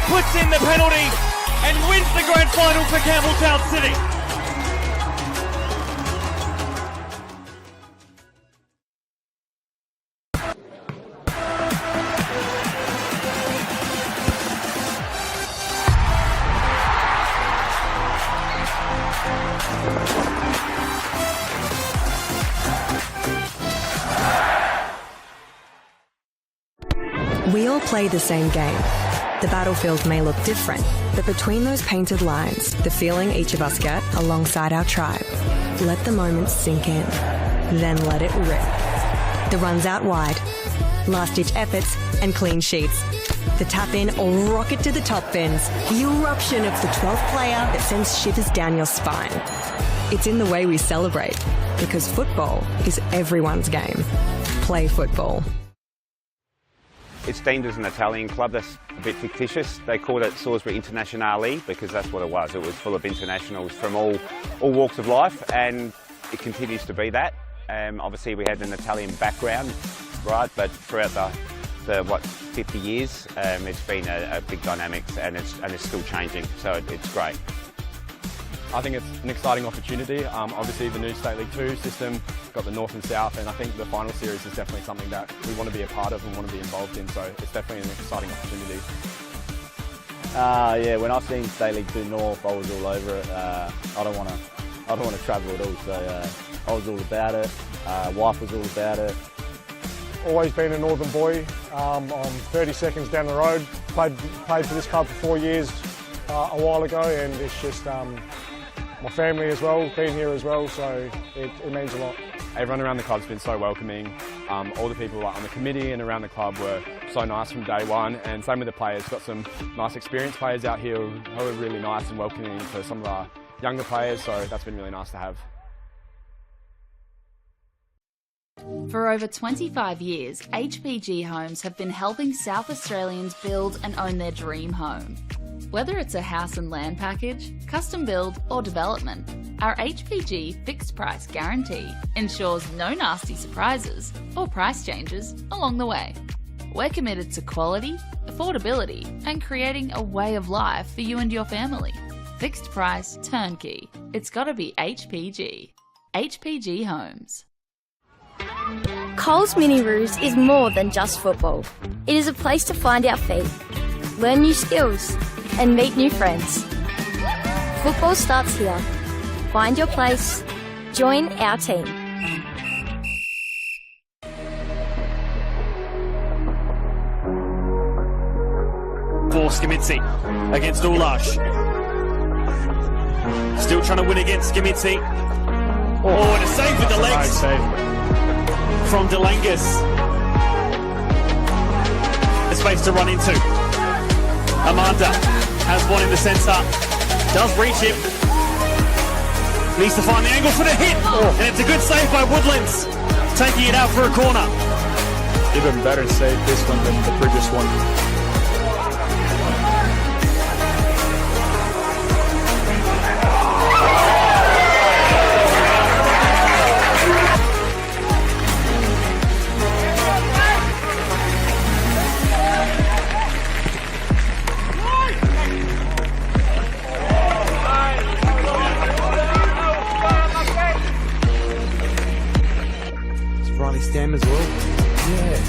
Speaker 10: Puts in the penalty and wins the grand final for Campbelltown City.
Speaker 6: play the same game. The battlefield may look different, but between those painted lines, the feeling each of us get alongside our tribe. Let the moment sink in, then let it rip. The runs out wide, last-ditch efforts and clean sheets. The tap-in or rocket to the top bins. The eruption of the 12th player that sends shivers down your spine. It's in the way we celebrate, because football is everyone's game. Play football.
Speaker 20: It's deemed as an Italian club. That's a bit fictitious. They called it Salisbury Internationale because that's what it was. It was full of internationals from all walks of life, and it continues to be that. Obviously we had an Italian background, right, but throughout the 50 years, it's been a big dynamics, and it's still changing, so it's great.
Speaker 21: I think it's an exciting opportunity. Obviously the new State League 2 system, got the North and South, and I think the final series is definitely something that we want to be a part of and want to be involved in, so it's definitely an exciting opportunity.
Speaker 22: Yeah, when I seen State League 2 North, I was all over it. I don't want to travel at all, so I was all about it. Wife was all about it.
Speaker 23: Always been a northern boy. I'm 30 seconds down the road. Played for this club for 4 years a while ago, and it's just my family as well, been here as well, so it means a lot.
Speaker 21: Everyone around the club's been so welcoming. All the people on the committee and around the club were so nice from day one, and same with the players. Got some nice experienced players out here who are really nice and welcoming for some of our younger players, so that's been really nice to have.
Speaker 5: For over 25 years, HPG Homes have been helping South Australians build and own their dream home. Whether it's a house and land package, custom build or development, our HPG fixed price guarantee ensures no nasty surprises or price changes along the way. We're committed to quality, affordability and creating a way of life for you and your family. Fixed price turnkey. It's gotta be HPG. HPG Homes.
Speaker 24: Coles Mini Roos is more than just football. It is a place to find our feet, learn new skills, and meet new friends. Football starts here. Find your place. Join our team.
Speaker 10: For Skimitsi against Ulash. Still trying to win against Skimitsi. Oh, and a save with the legs from Delangus. A space to run into. Amanda has one in the centre. Does reach him. Needs to find the angle for the hit. And it's a good save by Woodlands. Taking it out for a corner.
Speaker 9: Even better save this one than the previous one.
Speaker 11: Stam as well.
Speaker 10: Yeah.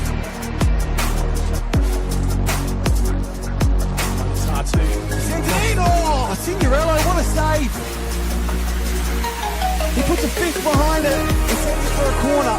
Speaker 10: It's hard to.
Speaker 11: Oh, Signorello, what a save! He puts a fist behind it and sends it for a corner.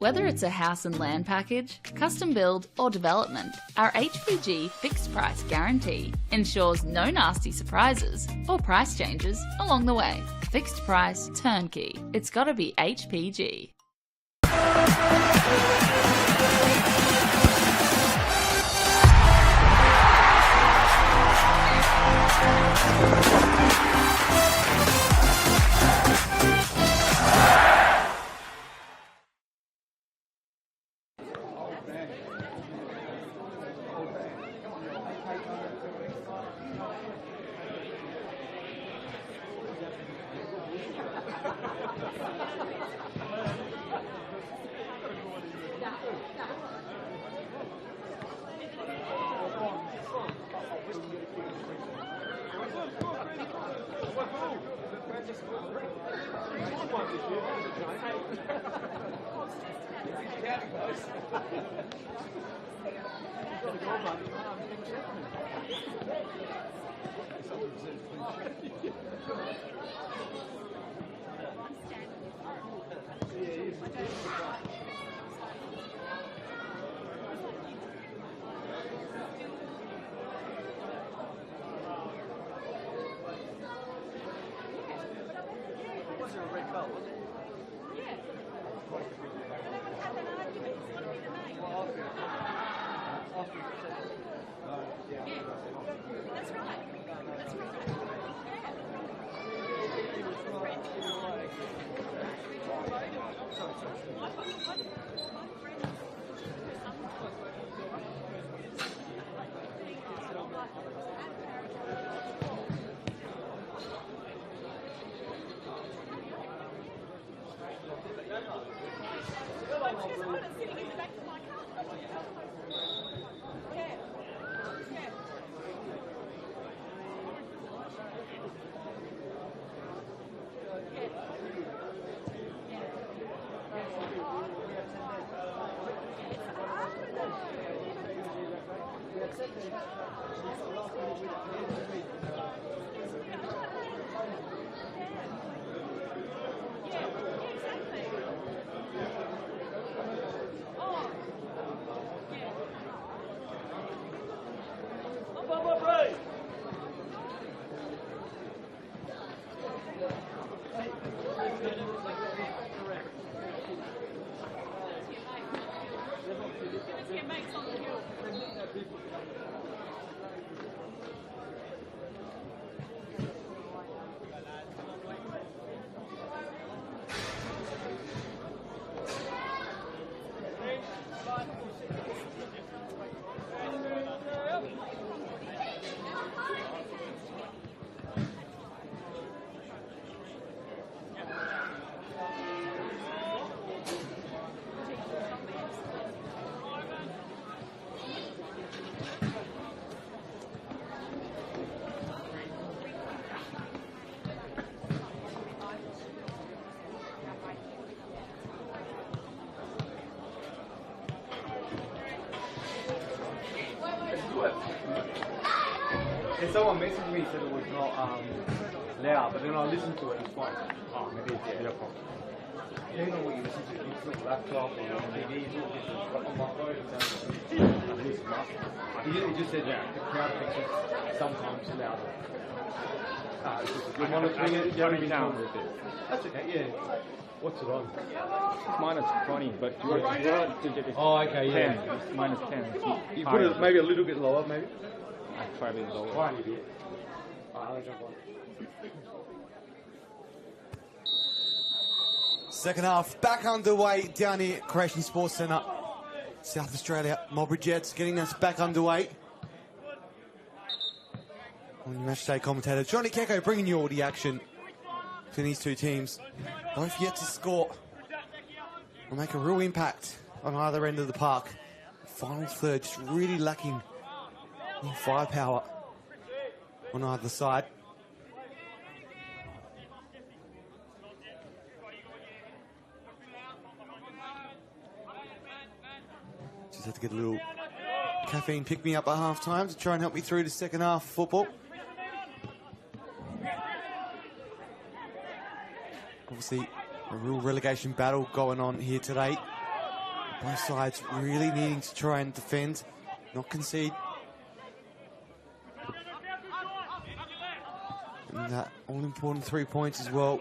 Speaker 5: Whether it's a house and land package, custom build or development, our HPG fixed price guarantee ensures no nasty surprises or price changes along the way. Fixed price turnkey. It's gotta be HPG.
Speaker 1: And someone messaged me said it was not loud, but then I listened to it, it's fine. Oh, maybe it's no problem. You know what you listen to, you listen to laptop or on TV, it's all different. But on my phone, it sounds he just said that the crowd thinks it's sometimes louder. You're monitoring it, you haven't been told with it. That's okay, yeah. What's it on?
Speaker 2: Minus 20, but your digit is
Speaker 1: oh, okay,
Speaker 2: 10.
Speaker 1: Yeah.
Speaker 2: It's minus 10. It's
Speaker 1: you put it maybe a little bit lower, maybe?
Speaker 2: I try a bit lower.
Speaker 1: Tiny bit. I'll jump on.
Speaker 11: Second half back underway down here at Croatian Sports Centre. South Australia, Modbury Jets getting us back underway. On your match day commentator, Johnny Kecko bringing you all the action between these two teams. Both yet to score. Will make a real impact on either end of the park. Final third just really lacking in firepower on either side. Just had to get a little caffeine pick-me-up at half-time to try and help me through the second half of football. Obviously, a real relegation battle going on here today. Both sides really needing to try and defend, not concede. And that all-important 3 points as well.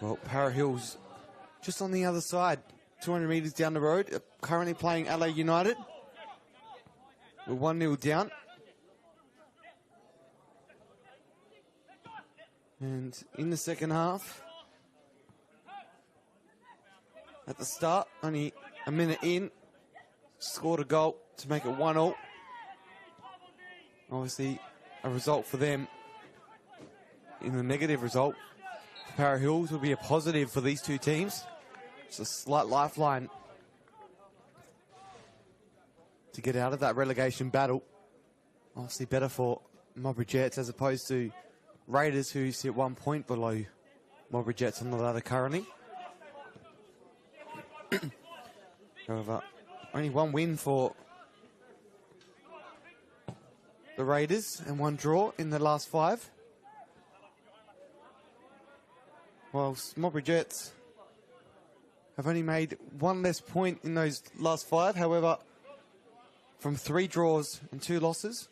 Speaker 11: Well, Para Hills just on the other side, 200 metres down the road, currently playing Adelaide United. We're 1-0 down. And in the second half, at the start, only a minute in, scored a goal to make it 1-0. Obviously, a result for them in the negative result. Para Hills will be a positive for these two teams. It's a slight lifeline to get out of that relegation battle. Obviously better for Modbury Jets as opposed to Raiders, who sit 1 point below Modbury Jets on the ladder currently. However, only one win for the Raiders and one draw in the last 5. Whilst Modbury Jets have only made one less point in those last 5, however, from 3 draws and 2 losses.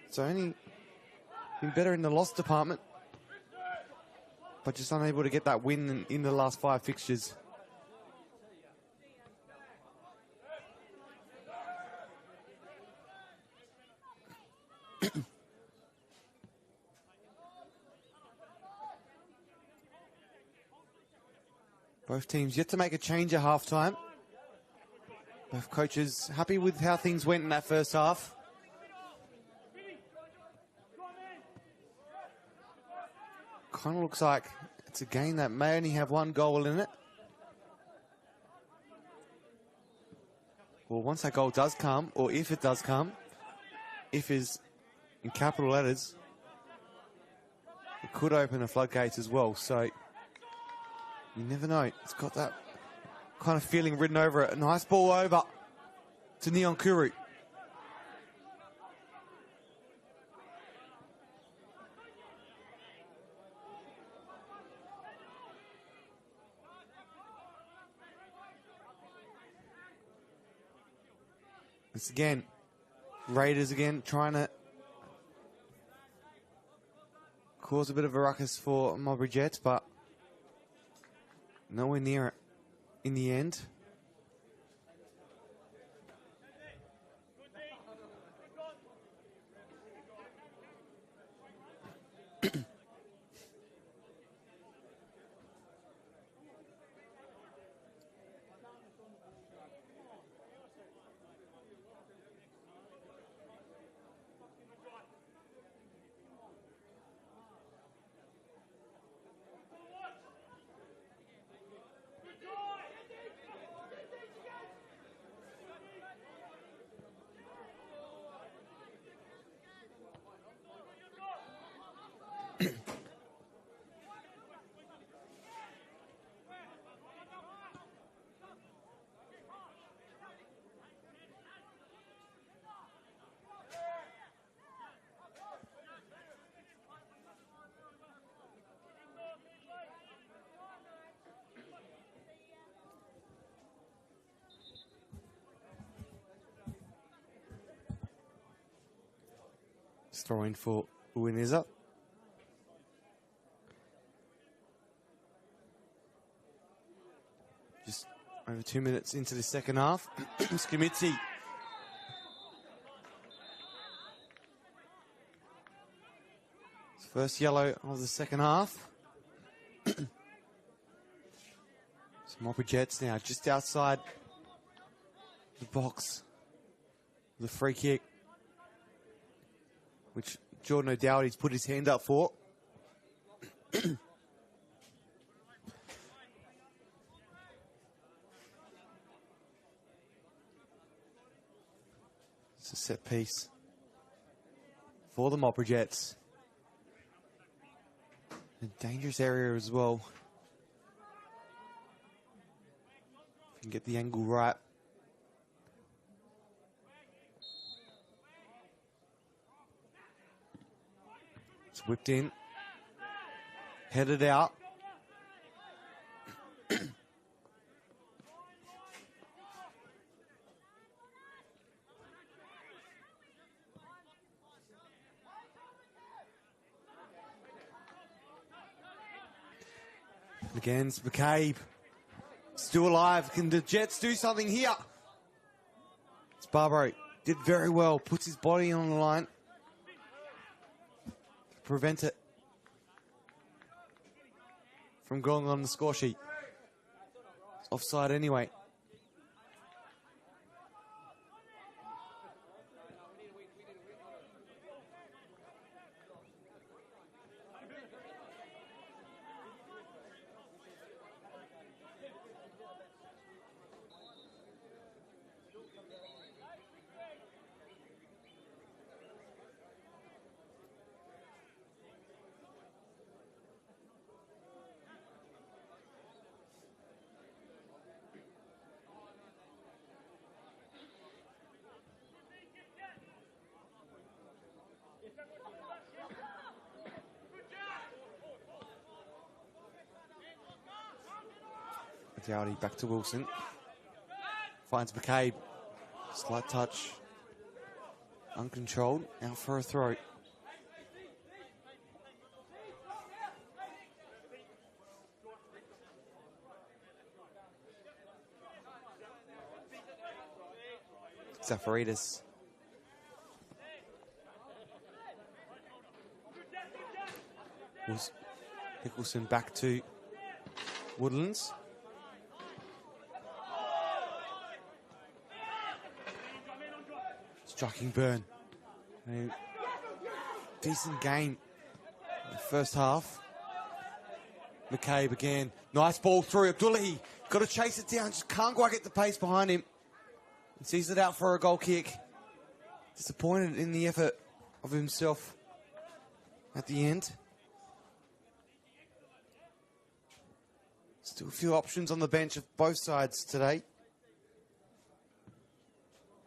Speaker 11: So only been better in the loss department, but just unable to get that win in the last 5 fixtures. Both teams yet to make a change at halftime. Both coaches happy with how things went in that first half. Kind of looks like it's a game that may only have 1 goal in it. Well, once that goal does come, or if it does come, if is in capital letters, it could open the floodgates as well. So you never know. It's got that kind of feeling written over it. A nice ball over to Neon Kuru. It's again, Raiders again trying to cause a bit of a ruckus for Modbury Jets, but nowhere near it in the end. Throwing for Uwineza. Just over 2 minutes into the second half. Skimitsi. First yellow of the second half. So Modbury Jets now just outside the box. The free kick, which Jordan O'Dowdy's put his hand up for. It's a set piece for the Modbury Jets. A dangerous area as well. If you can get the angle right. It's whipped in. Headed out. Again, it's McCabe. Still alive. Can the Jets do something here? It's Barbaro. Did very well. Puts his body on the line. Prevent it from going on the score sheet. It's offside anyway. Dowdy back to Wilson. Finds McCabe. Slight touch. Uncontrolled. Out for a throw. Zafaridis. Nicholson back to Woodlands. Striking burn. A decent game in the first half. McCabe again. Nice ball through. Abdullahi got to chase it down. Just can't quite get the pace behind him. And sees it out for a goal kick. Disappointed in the effort of himself at the end. Still a few options on the bench of both sides today.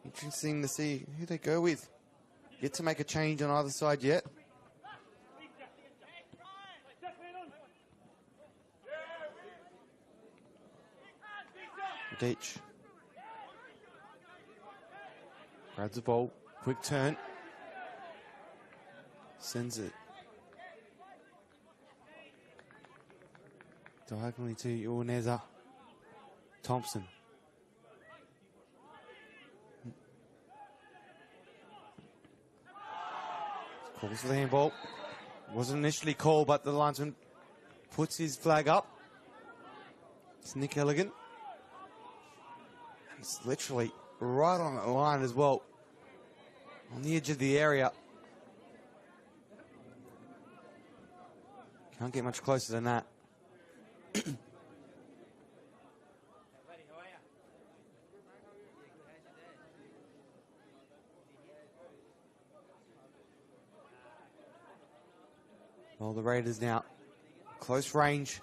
Speaker 11: Interesting to see who they go with. Yet to make a change on either side yet. Deitch. Grabs the ball. Quick turn. Sends it diagonally to Iwaneza. Thompson. Calls for the handball. Wasn't initially called, but the linesman puts his flag up. It's Nick Elligan. He's literally right on the line as well. On the edge of the area. Can't get much closer than that. Well, the Raiders now close range.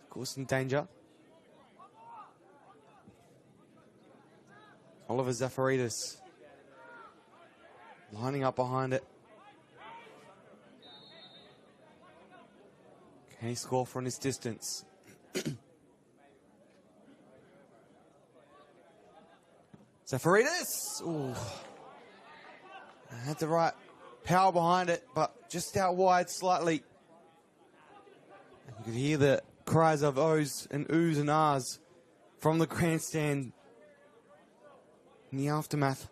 Speaker 11: Of course, in danger. Oliver Zafaridis lining up behind it. Can he score from this distance? Zafaridis! Ooh. Had the right power behind it, but just out wide slightly. You could hear the cries of ohs and oohs and ahs from the grandstand in the aftermath.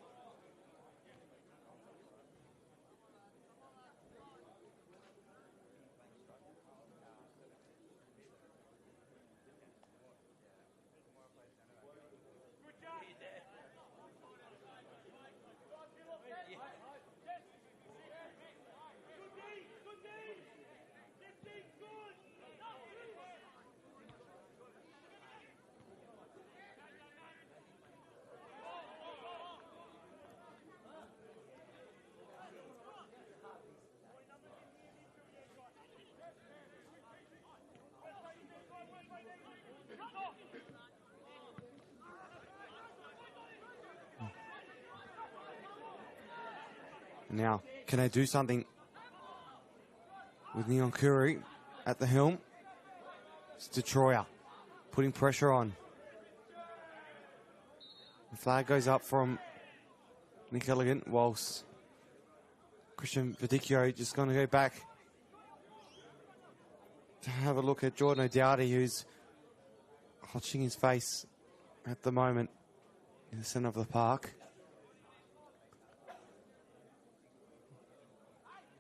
Speaker 11: Now, can they do something with Neon Curry at the helm? It's Detroit putting pressure on. The flag goes up from Nick Elligan, whilst Christian Verdicchio just going to go back to have a look at Jordan O'Dowdy, who's clutching his face at the moment in the centre of the park.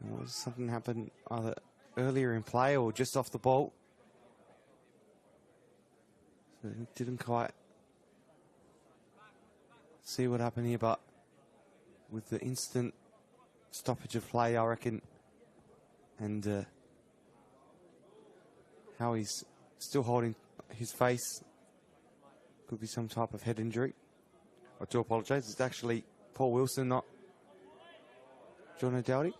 Speaker 11: Was something happened either earlier in play or just off the ball? So didn't quite see what happened here, but with the instant stoppage of play, I reckon, and how he's still holding his face, could be some type of head injury. I do apologise. It's actually Paul Wilson, not John O'Dowdy.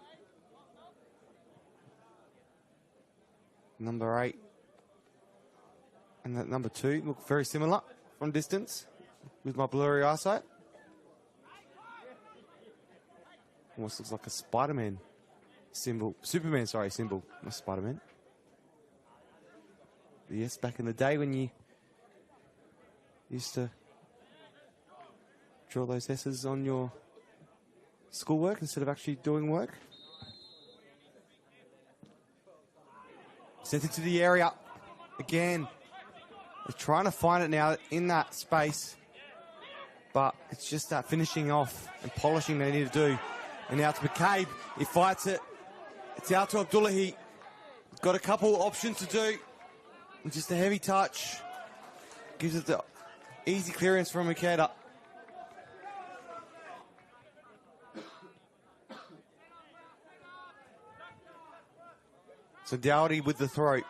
Speaker 11: Number 8 and that number 2 look very similar from distance with my blurry eyesight. Almost looks like a Spider-Man symbol. Superman, sorry, symbol. Not Spider-Man. Yes, back in the day when you used to draw those S's on your schoolwork instead of actually doing work. Sent into the area again. They're trying to find it now in that space, but it's just that finishing off and polishing they need to do. And now to McCabe. He fights it. It's out to Abdullahi. He's got a couple options to do. And just a heavy touch. Gives it the easy clearance from Makeda. So Dowdy with the throw. It's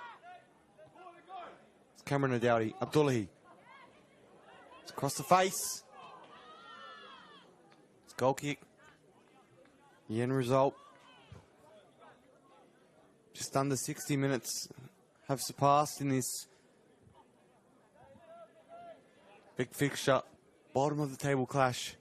Speaker 11: Cameron Dowdy. Abdullahi. It's across the face. It's goal kick. The end result. Just under 60 minutes have surpassed in this big fixture. Bottom of the table clash.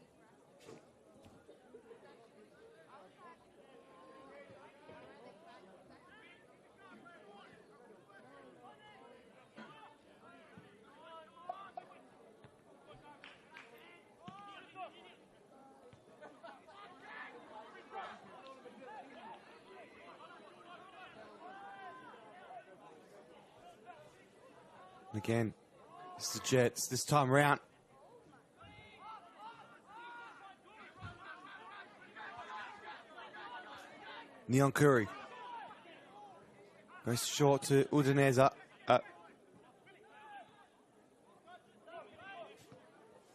Speaker 11: Again, it's the Jets this time round. Neon Curry goes short to Udinese.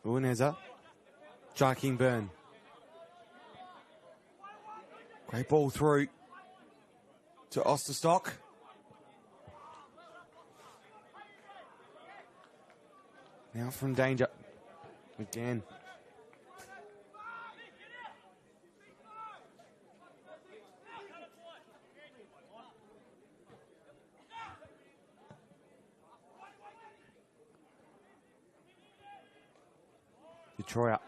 Speaker 11: Udinese. Striking burn. Great ball through to Osterstock. Now from danger. Again. Detroit.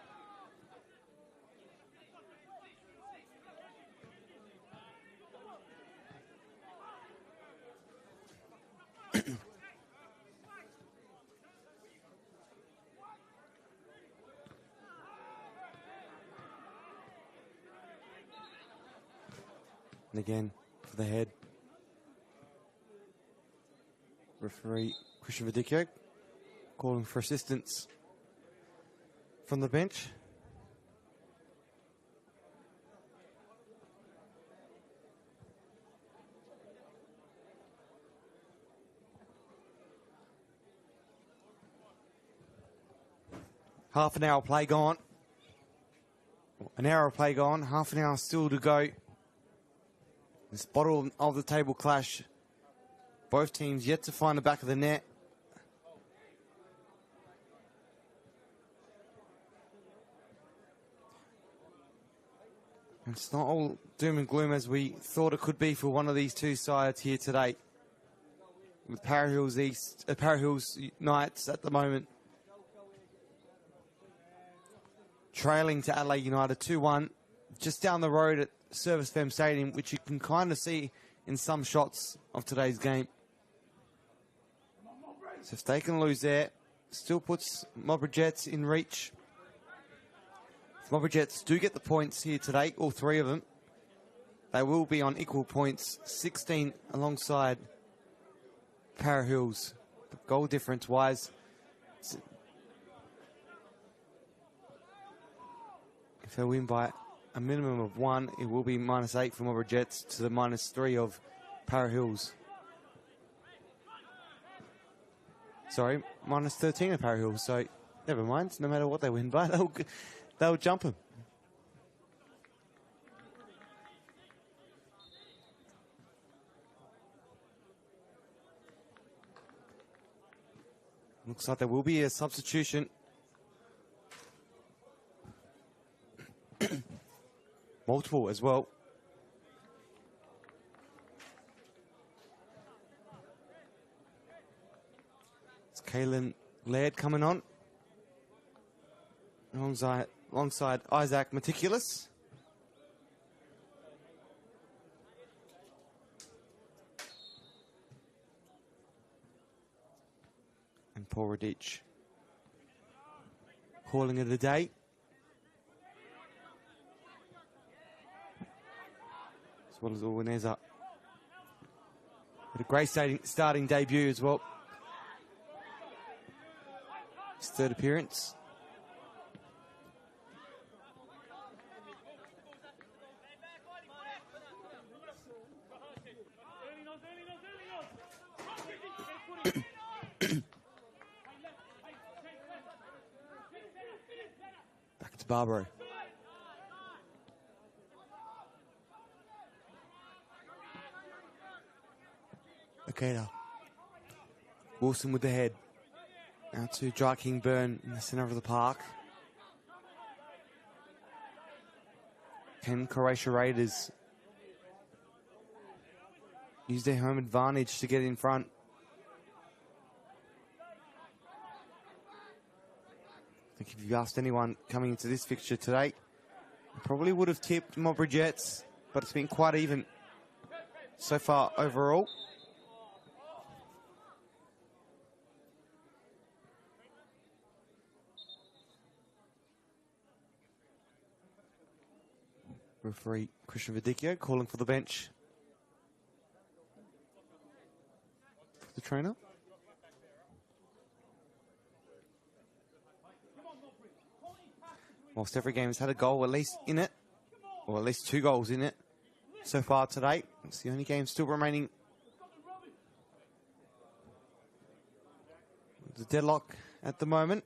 Speaker 11: And again, for the head. Referee Christian Vidicchio calling for assistance from the bench. Half an hour play gone. An hour of play gone. Half an hour still to go. This bottom of the table clash. Both teams yet to find the back of the net. And it's not all doom and gloom as we thought it could be for one of these two sides here today. With Para Hills Knights at the moment trailing to Adelaide United 2-1. Just down the road at Service Fem Stadium, which you can kind of see in some shots of today's game. So if they can lose there, still puts Modbury Jets in reach. If Modbury Jets do get the points here today, all three of them, they will be on equal points, 16 alongside Para Hills. But goal difference wise, if they win by a minimum of 1, it will be -8 for Modbury Jets to the -3 of Para Hills. Sorry, -13 of Para Hills. So never mind. No matter what they win by, they'll jump them. Looks like there will be a substitution. Multiple as well. It's Kaylin Laird coming on. Alongside Isaac Meticulous. Paul Radic calling it a day. As well as Uwineza. Had a great starting debut as well. His third appearance. Back to Barbaro. Okay now. Wilson with the head. Now to Dry King Burn in the centre of the park. Can Croatia Raiders use their home advantage to get in front? I think if you asked anyone coming into this fixture today, probably would have tipped Modbury Jets, but it's been quite even so far overall. Referee Christian Vidicchio calling for the bench for the trainer. Whilst every game has had a goal at least in it, or at least 2 goals in it so far today. It's the only game still remaining. The deadlock at the moment.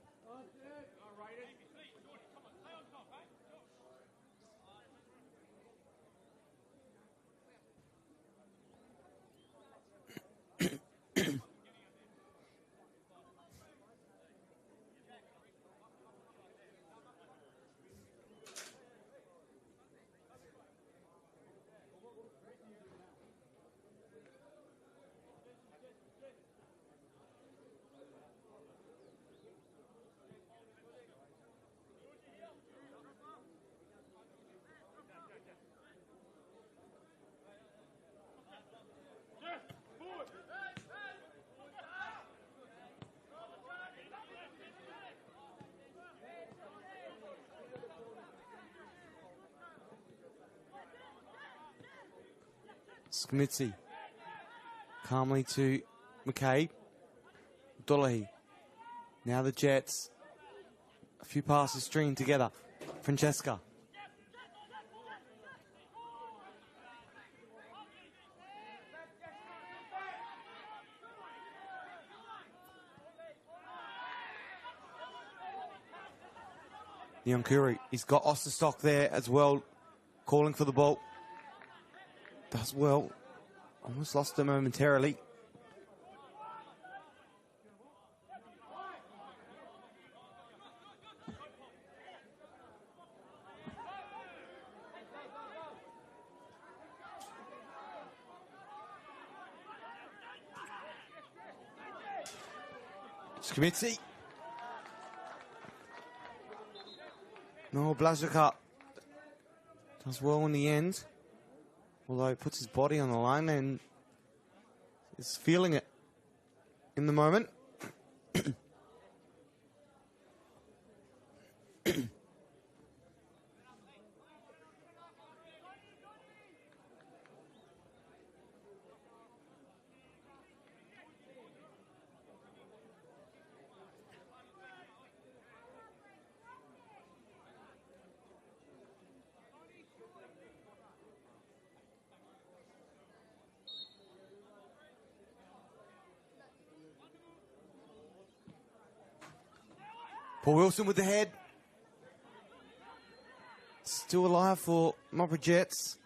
Speaker 11: Smithy. Calmly to McCabe. Dollehy. Now the Jets. A few passes stringing together. Francesca. Nyankuri. He's got Osterstock there as well, calling for the ball. Does well. Almost lost it momentarily. Skamitsi. No, Blazika does well in the end. Although he puts his body on the line and is feeling it in the moment. Paul Wilson with the head. Still alive for Modbury Jets.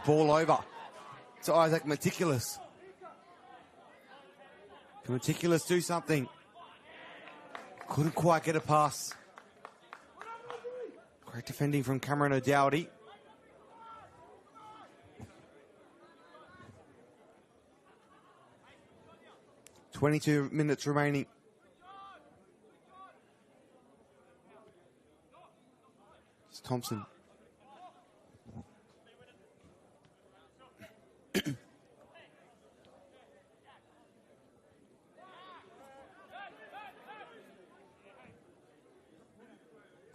Speaker 11: ball over to Isaac Meticulous. Can Meticulous do something? Couldn't quite get a pass. Great defending from Cameron O'Dowdy. .22 minutes remaining. It's Thompson.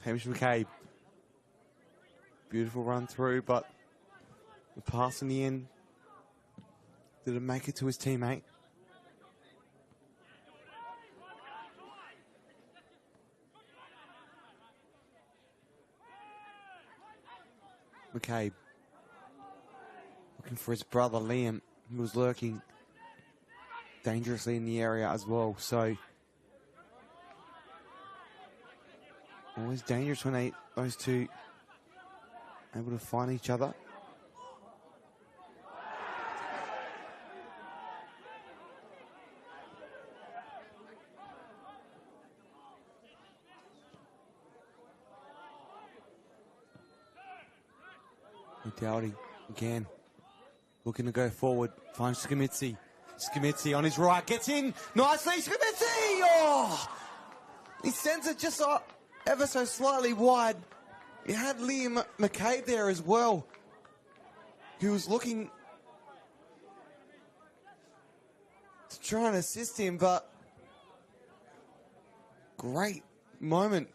Speaker 11: Hamish McCabe. Beautiful run through, but the pass in the end didn't make it to his teammate. McCabe looking for his brother Liam, who was lurking dangerously in the area as well. So always dangerous when those two able to find each other. Dowdy again looking to go forward, finds Skamitsi. Skamitsi on his right, gets in nicely. Skamitsi! Oh! He sends it just ever so slightly wide. He had Liam McCabe there as well. He was looking to try and assist him, but great moment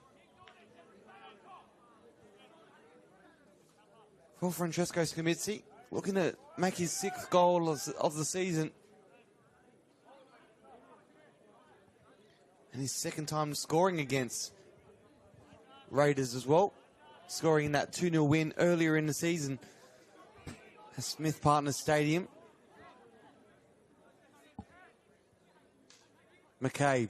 Speaker 11: for Francesco Skamitsi, looking to make his 6th goal of the season. And his 2nd time scoring against Raiders as well. Scoring in that 2-0 win earlier in the season at Smith Partners Stadium. McCabe.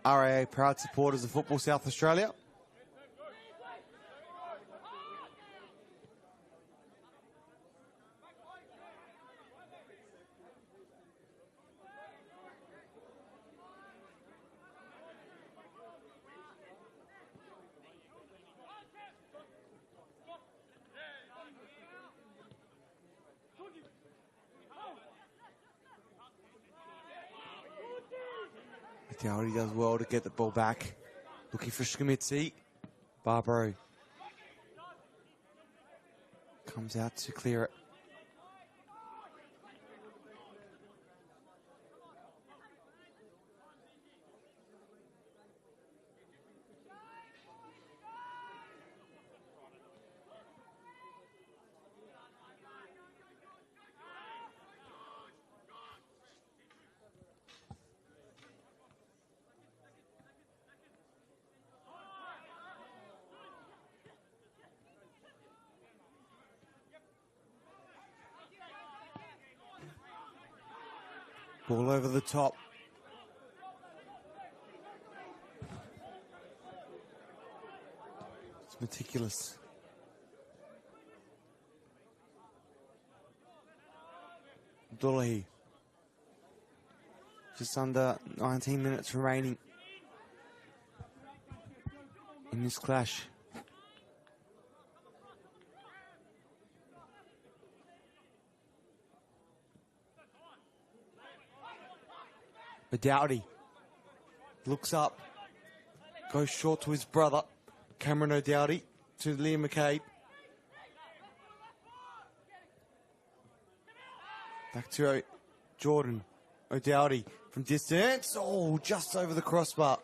Speaker 11: RAA proud supporters of Football South Australia. Dowdy does well to get the ball back. Looking for Skamitsi. Barbaro comes out to clear it. Ball over the top. It's Meticulous. Abdullahi. Just under 19 minutes remaining in this clash. O'Dowdy looks up, goes short to his brother, Cameron O'Dowdy, to Liam McCabe. Back to Jordan O'Dowdy from distance. Oh, just over the crossbar.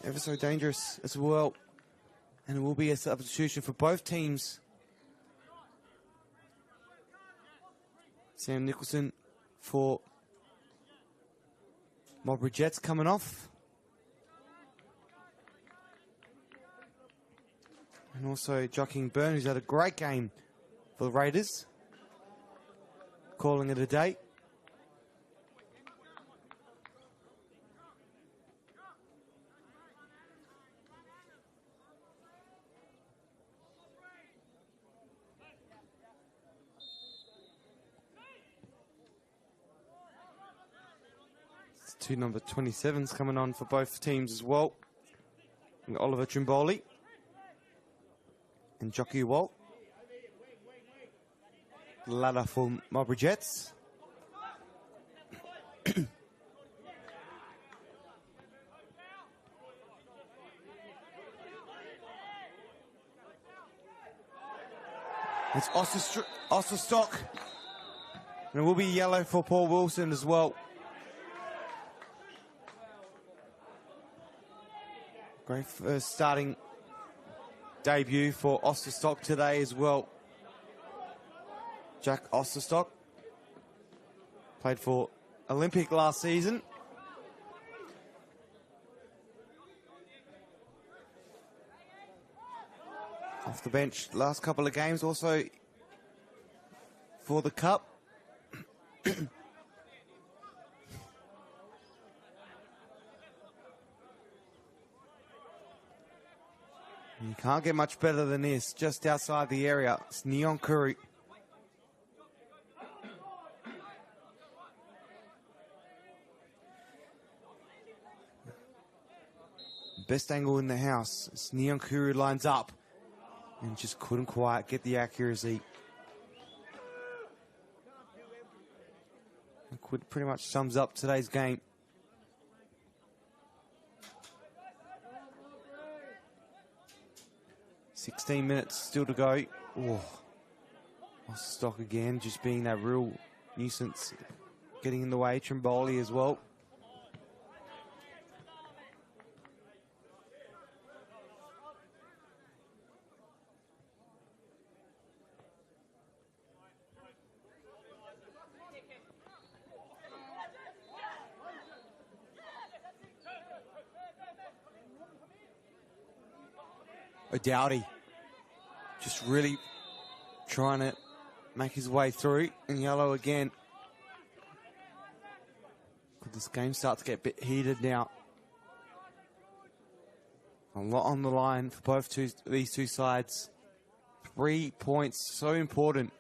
Speaker 11: Ever so dangerous as well. And it will be a substitution for both teams. Sam Nicholson for Modbury Jets coming off. And also Joaquin Byrne, who's had a great game for the Raiders. Calling it a day. Two number 27s coming on for both teams as well. Oliver Trimboli and Jockey Walt. The latter for Modbury Jets. It's Osterstock. And it will be yellow for Paul Wilson as well. Great first starting debut for Osterstock today as well. Jack Osterstock played for Olympic last season. Off the bench last couple of games, also for the Cup. You can't get much better than this, just outside the area. It's Neon Kuru. Best angle in the house. It's Neon Kuru lines up and just couldn't quite get the accuracy. It pretty much sums up today's game. $16 minutes still to go. Oh, Stock again, just being that real nuisance, getting in the way. Trimboli as well. O'Dowdy just really trying to make his way through in yellow again. Could this game start to get a bit heated now? A lot on the line for both these two sides. 3 points, so important.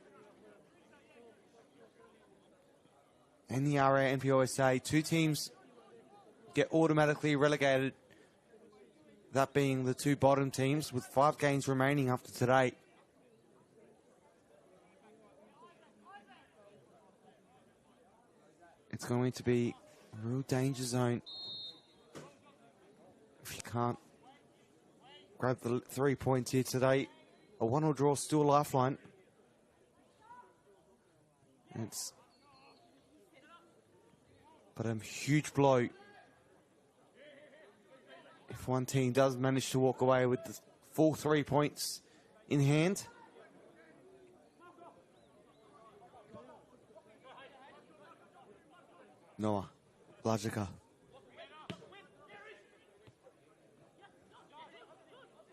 Speaker 11: NERA, NPLSA, two teams get automatically relegated. That being the two bottom teams with 5 games remaining after today. It's going to be a real danger zone if you can't grab the 3 points here today. A 1-1 draw still a lifeline. But a huge blow if one team does manage to walk away with the full 3 points in hand. Noah Blajika.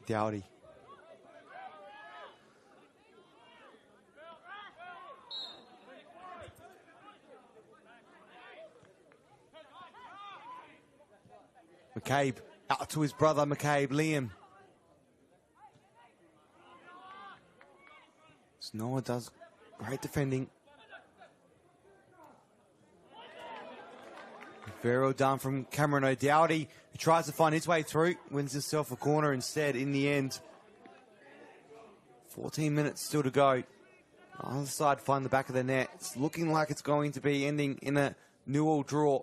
Speaker 11: Dowdy. McCabe out to his brother McCabe, Liam. So Noah does great defending. Very well done from Cameron O'Dowdy, who tries to find his way through, wins himself a corner instead in the end. 14 minutes still to go. On the other side, find the back of the net. It's looking like it's going to be ending in a 0-0 draw.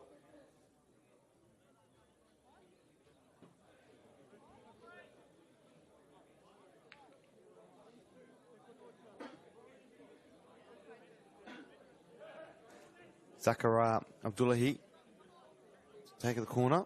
Speaker 11: Zachariah Abdullahi take the corner.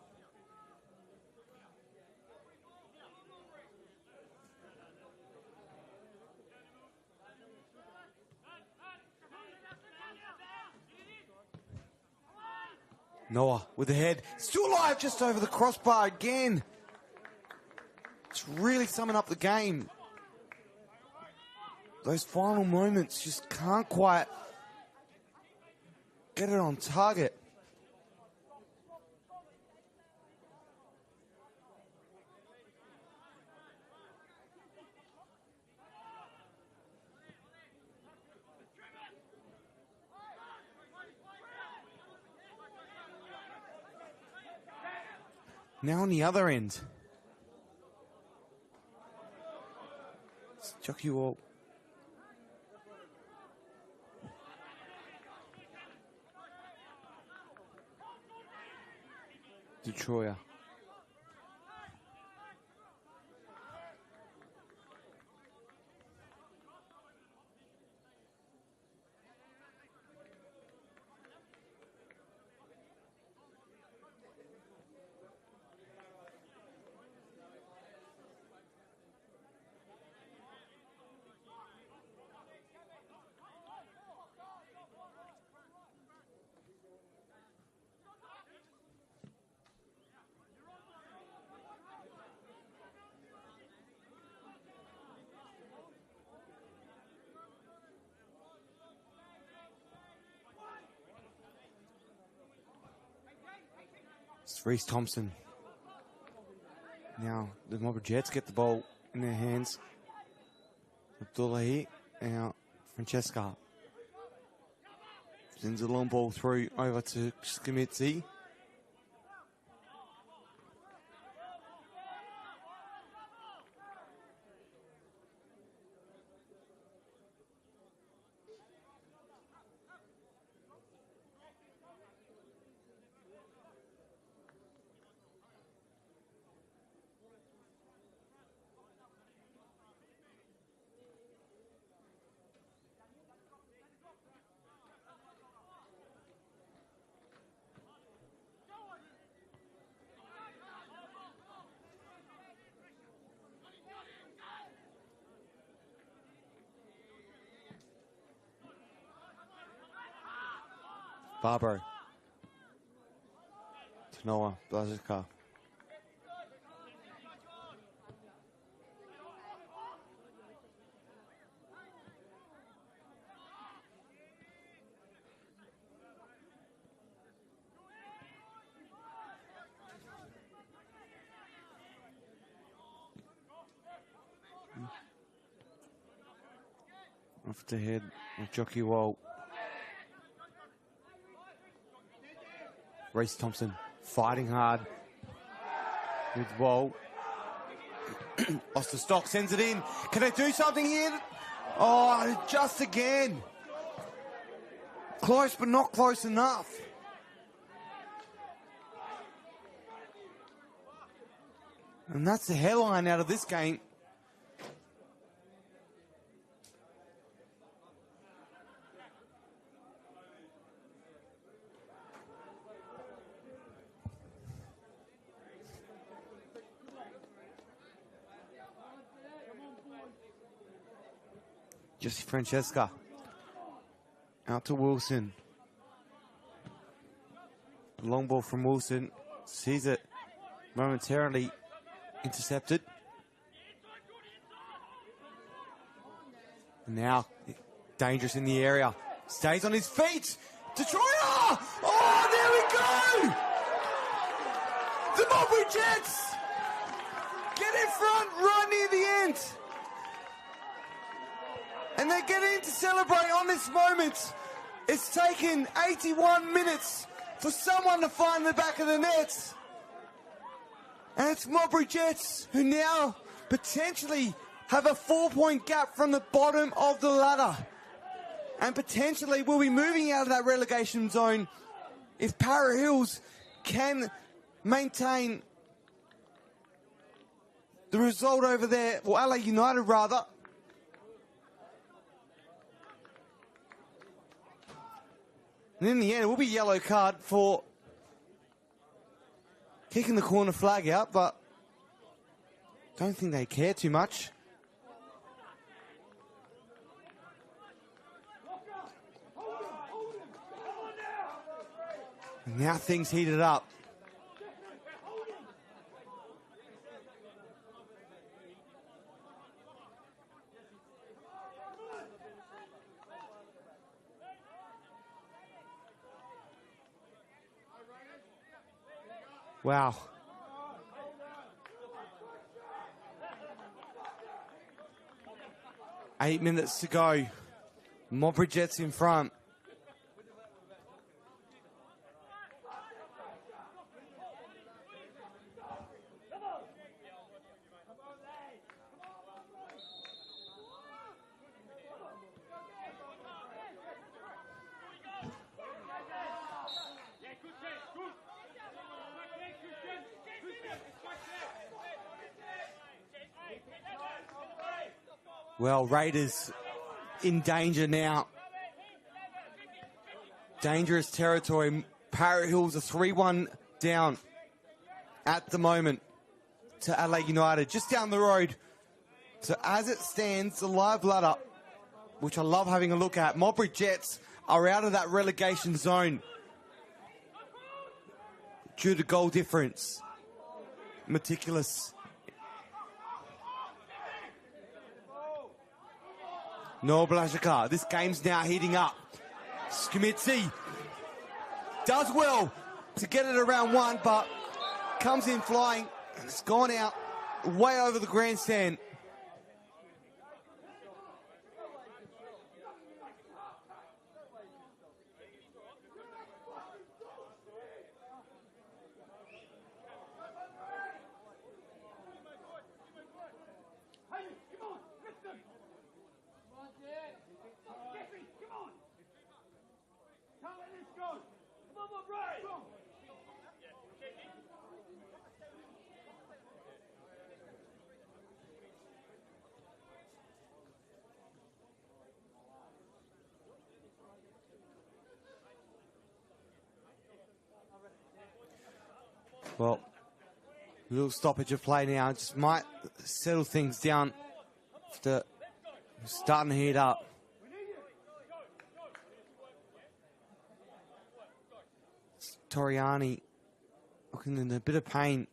Speaker 11: Noah with the head, still alive just over the crossbar again. It's really summing up the game. Those final moments just can't quite get it on target. Now on the other end. It's Jockey Wall. Detroit. It's Reece Thompson. Now the Modbury Jets get the ball in their hands. Abdullahi. Now Francesca. Sends a long ball through over to Skamitzi. Barber. Tanoa Blazika. Off the head of Jockey Wall. Reece Thompson fighting hard with Wall. Osterstock sends it in. Can they do something here? Oh, just again. Close, but not close enough. And that's the headline out of this game. Jesse Francesca. Out to Wilson. Long ball from Wilson. Sees it. Momentarily intercepted. Now, dangerous in the area. Stays on his feet. Detroit! Oh, there we go! The Modbury Jets get in front right near the end. And they're getting to celebrate on this moment. It's taken 81 minutes for someone to find the back of the net. And it's Modbury Jets who now potentially have a 4-point gap from the bottom of the ladder. And potentially will be moving out of that relegation zone if Para Hills can maintain the result over there, or Adelaide United rather. And in the end, it will be a yellow card for kicking the corner flag out, but don't think they care too much. Now things heated up. Wow. Eight minutes to go. Modbury Jets in front. Well, Raiders in danger now. Dangerous territory. Parrot Hills are 3-1 down at the moment to Adelaide United, just down the road. So as it stands, the live ladder, which I love having a look at, Modbury Jets are out of that relegation zone due to goal difference. Meticulous. No Blazhaka. This game's now heating up. Skamitsi does well to get it around one, but comes in flying and it's gone out way over the grandstand. Well, a little stoppage of play now. Just might settle things down after starting to heat up. Toriani looking in a bit of pain.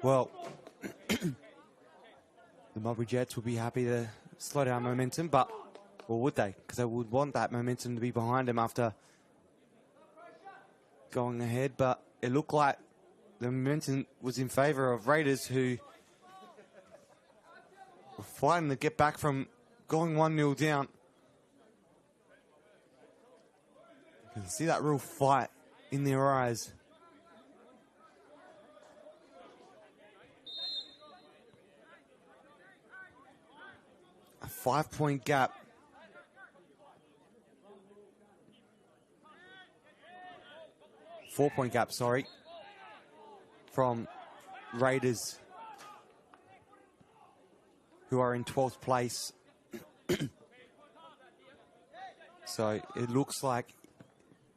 Speaker 11: Well, the Modbury Jets would be happy to slow down momentum, but, or would they? Because they would want that momentum to be behind them after going ahead, but it looked like the momentum was in favour of Raiders, who were fighting to get back from going 1-0 down. You can see that real fight in their eyes. A 5-point gap. Four-point gap, sorry, from Raiders, who are in 12th place. So it looks like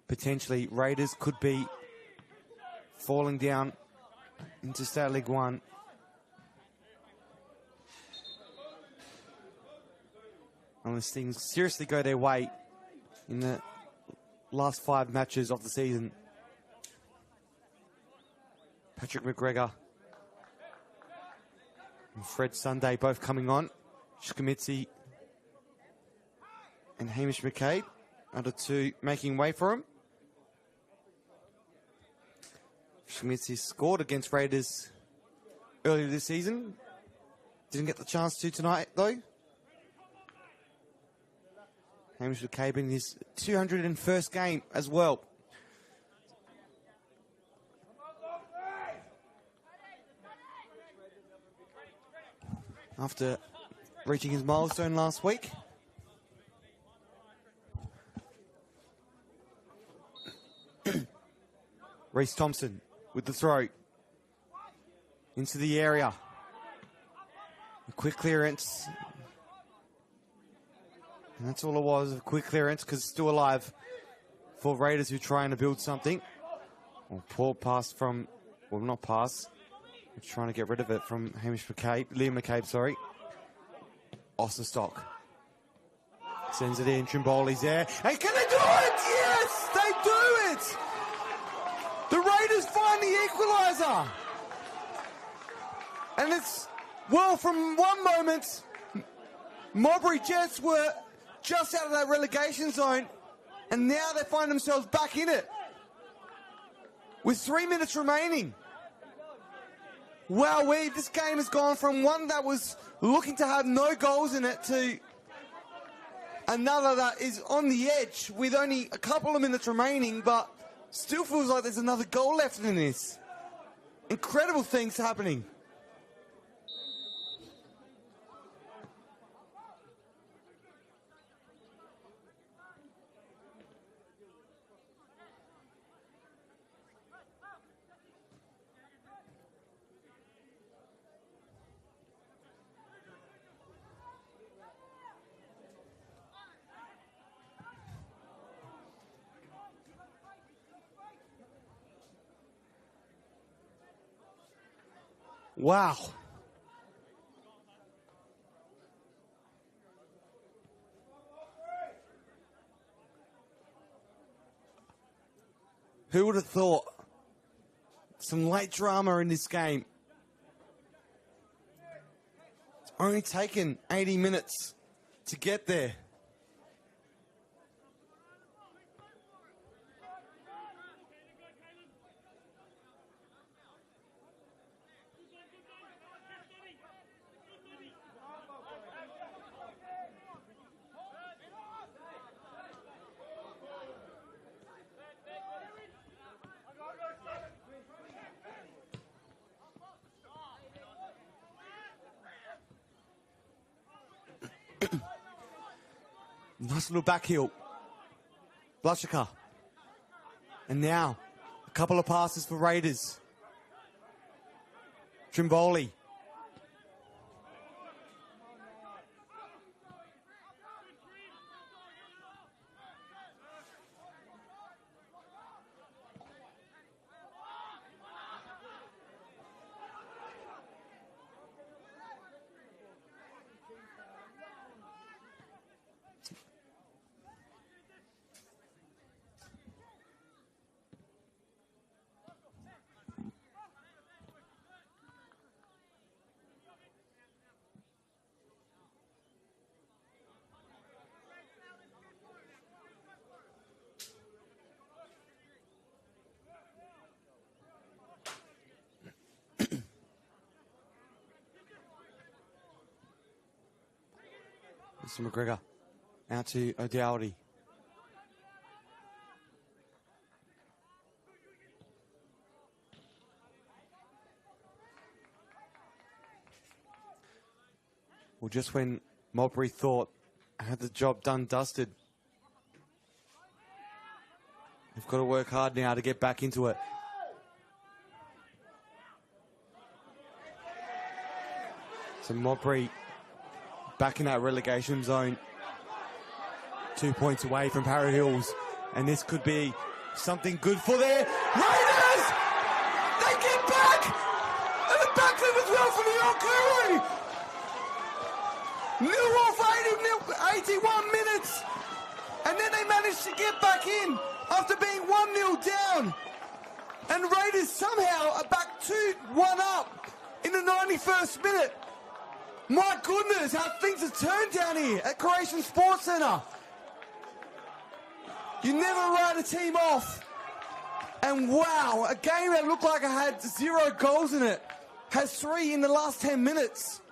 Speaker 11: potentially Raiders could be falling down into State League One. Unless things seriously go their way in the last 5 matches of the season. Patrick McGregor and Fred Sunday both coming on. Shkamitsi and Hamish McCabe are the two making way for him. Shkamitsi scored against Raiders earlier this season. Didn't get the chance to tonight, though. Hamish McCabe in his 201st game as well. After reaching his milestone last week. Reece Thompson with the throw into the area. A quick clearance. And that's all it was, a quick clearance, because it's still alive for Raiders who are trying to build something. Or poor pass from, well, not pass. We're trying to get rid of it from Hamish McCabe, Liam McCabe, sorry. Osterstock sends it in, Trimboli's there. And can they do it? Yes, they do it! The Raiders find the equaliser. And it's, well, from one moment, Modbury Jets were just out of that relegation zone, and now they find themselves back in it with 3 minutes remaining. Wowee, this game has gone from one that was looking to have no goals in it to Another that is on the edge with only a couple of minutes remaining, but still feels like there's another goal left in this. Incredible things happening. Wow. Who would have thought? Some late drama in this game. It's only taken 80 minutes to get there. Nice little back heel. Blushika. And now, a couple of passes for Raiders. Trimboli. Mr. McGregor out to O'Dowdy. Well, just when Modbury thought I had the job done, dusted, they've got to work hard now to get back into it. So Modbury back in that relegation zone, 2 points away from Para Hills, and this could be something good for their Raiders! They get back! And the backflip as well for the Okuru! Nil off 81 minutes, and then they managed to get back in after being 1-0 down. And Raiders somehow are back 2-1 up in the 91st minute. My goodness, how things have turned down here at Croatian Sports Centre. You never write a team off. And wow, a game that looked like it had 0 goals in it has 3 in the last 10 minutes.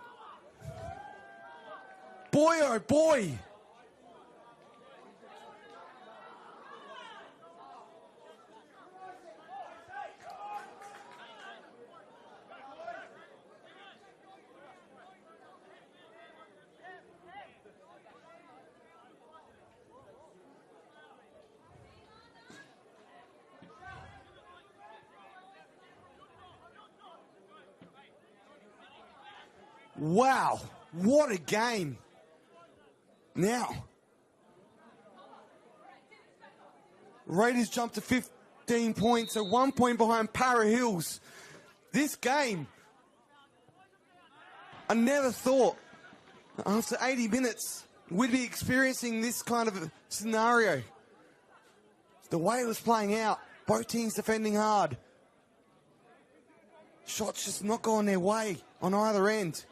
Speaker 11: Boy, oh boy. Wow, what a game. Now, Raiders jump to 15 points, so 1 point behind Para Hills. This game, I never thought after 80 minutes we'd be experiencing this kind of scenario. The way it was playing out, both teams defending hard. Shots just not going their way on either end.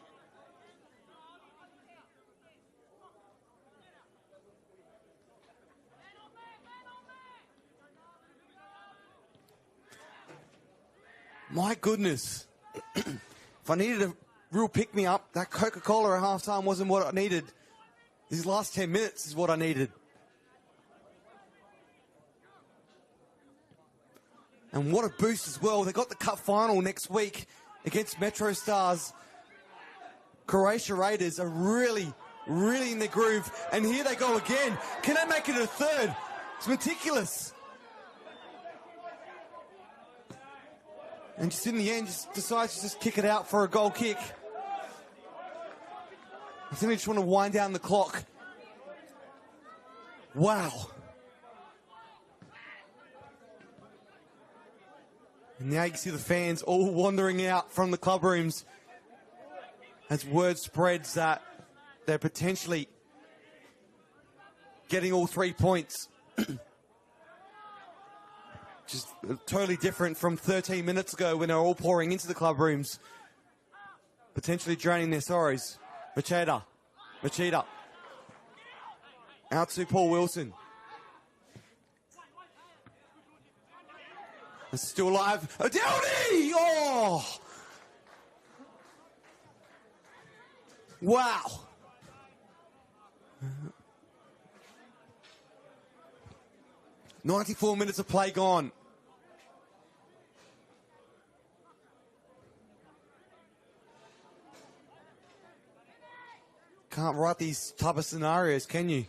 Speaker 11: My goodness. If I needed a real pick-me-up, that Coca-Cola at halftime wasn't what I needed. These last 10 minutes is what I needed. And what a boost as well. They got the cup final next week against Metro Stars. Croatia Raiders are really in their groove. And here they go again. Can they make it a third? It's meticulous. And just in the end, just decides to just kick it out for a goal kick. I think they just want to wind down the clock. Wow. And now you can see the fans all wandering out from the club rooms as word spreads that they're potentially getting all 3 points. Just totally different from 13 minutes ago when they were all pouring into the club rooms, potentially draining their sorrows. Machida. Out to Paul Wilson. It's still alive. Adelaide! Oh! Wow. "94 minutes of play gone. Can't write these type of scenarios, can you?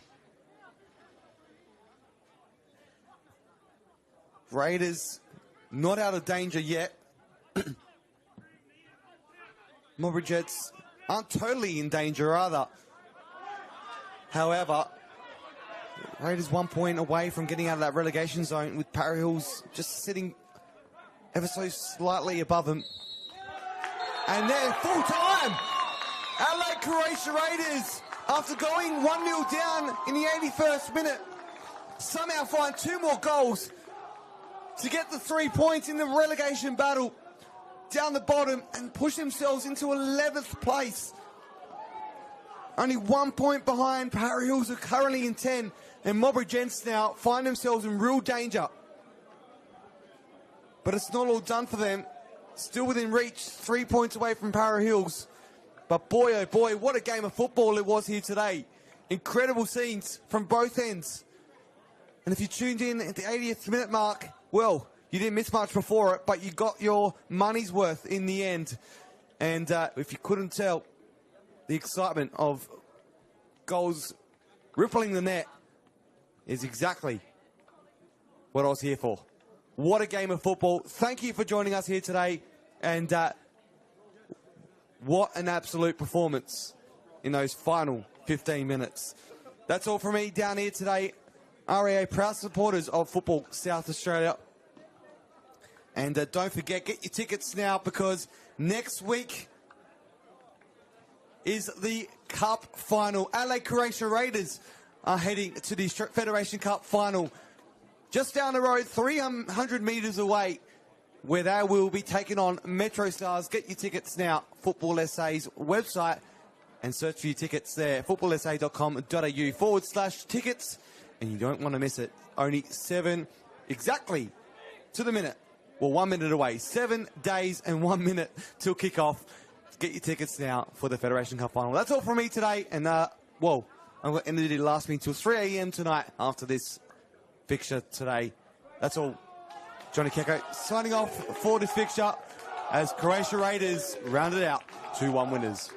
Speaker 11: Raiders not out of danger yet. Modbury Jets aren't totally in danger either. However, Raiders 1 point away from getting out of that relegation zone, with Para Hills just sitting ever so slightly above them. And they're full time. Adelaide Croatia Raiders, after going 1-0 down in the 81st minute, somehow find 2 more goals to get the 3 points in the relegation battle down the bottom and push themselves into 11th place. Only 1 point behind. Para Hills are currently in 10, and Modbury Gents now find themselves in real danger. But it's not all done for them. Still within reach, 3 points away from Para Hills. But boy, oh boy, what a game of football it was here today. Incredible scenes from both ends. And if you tuned in at the 80th minute mark, well, you didn't miss much before it, but you got your money's worth in the end. And if you couldn't tell, the excitement of goals rippling the net is exactly what I was here for. What a game of football. Thank you for joining us here today. And what an absolute performance in those final 15 minutes. That's all from me down here today. REA, proud supporters of Football South Australia. And don't forget, get your tickets now, because next week is the Cup final. Adelaide Croatia Raiders are heading to the Federation Cup final just down the road, 300 metres away, where they will be taking on Metro Stars. Get your tickets now. Football SA's website, and search for your tickets there. footballsa.com.au/tickets. And you don't want to miss it. Only 7 exactly to the minute. Well, 1 minute away. 7 days and 1 minute till kickoff. Get your tickets now for the Federation Cup final. That's all from me today. And, well, I'm going to end the last meeting till 3 a.m. tonight after this fixture today. That's all. Johnny Kecko signing off for this fixture as Croatia Raiders rounded out 2-1 winners.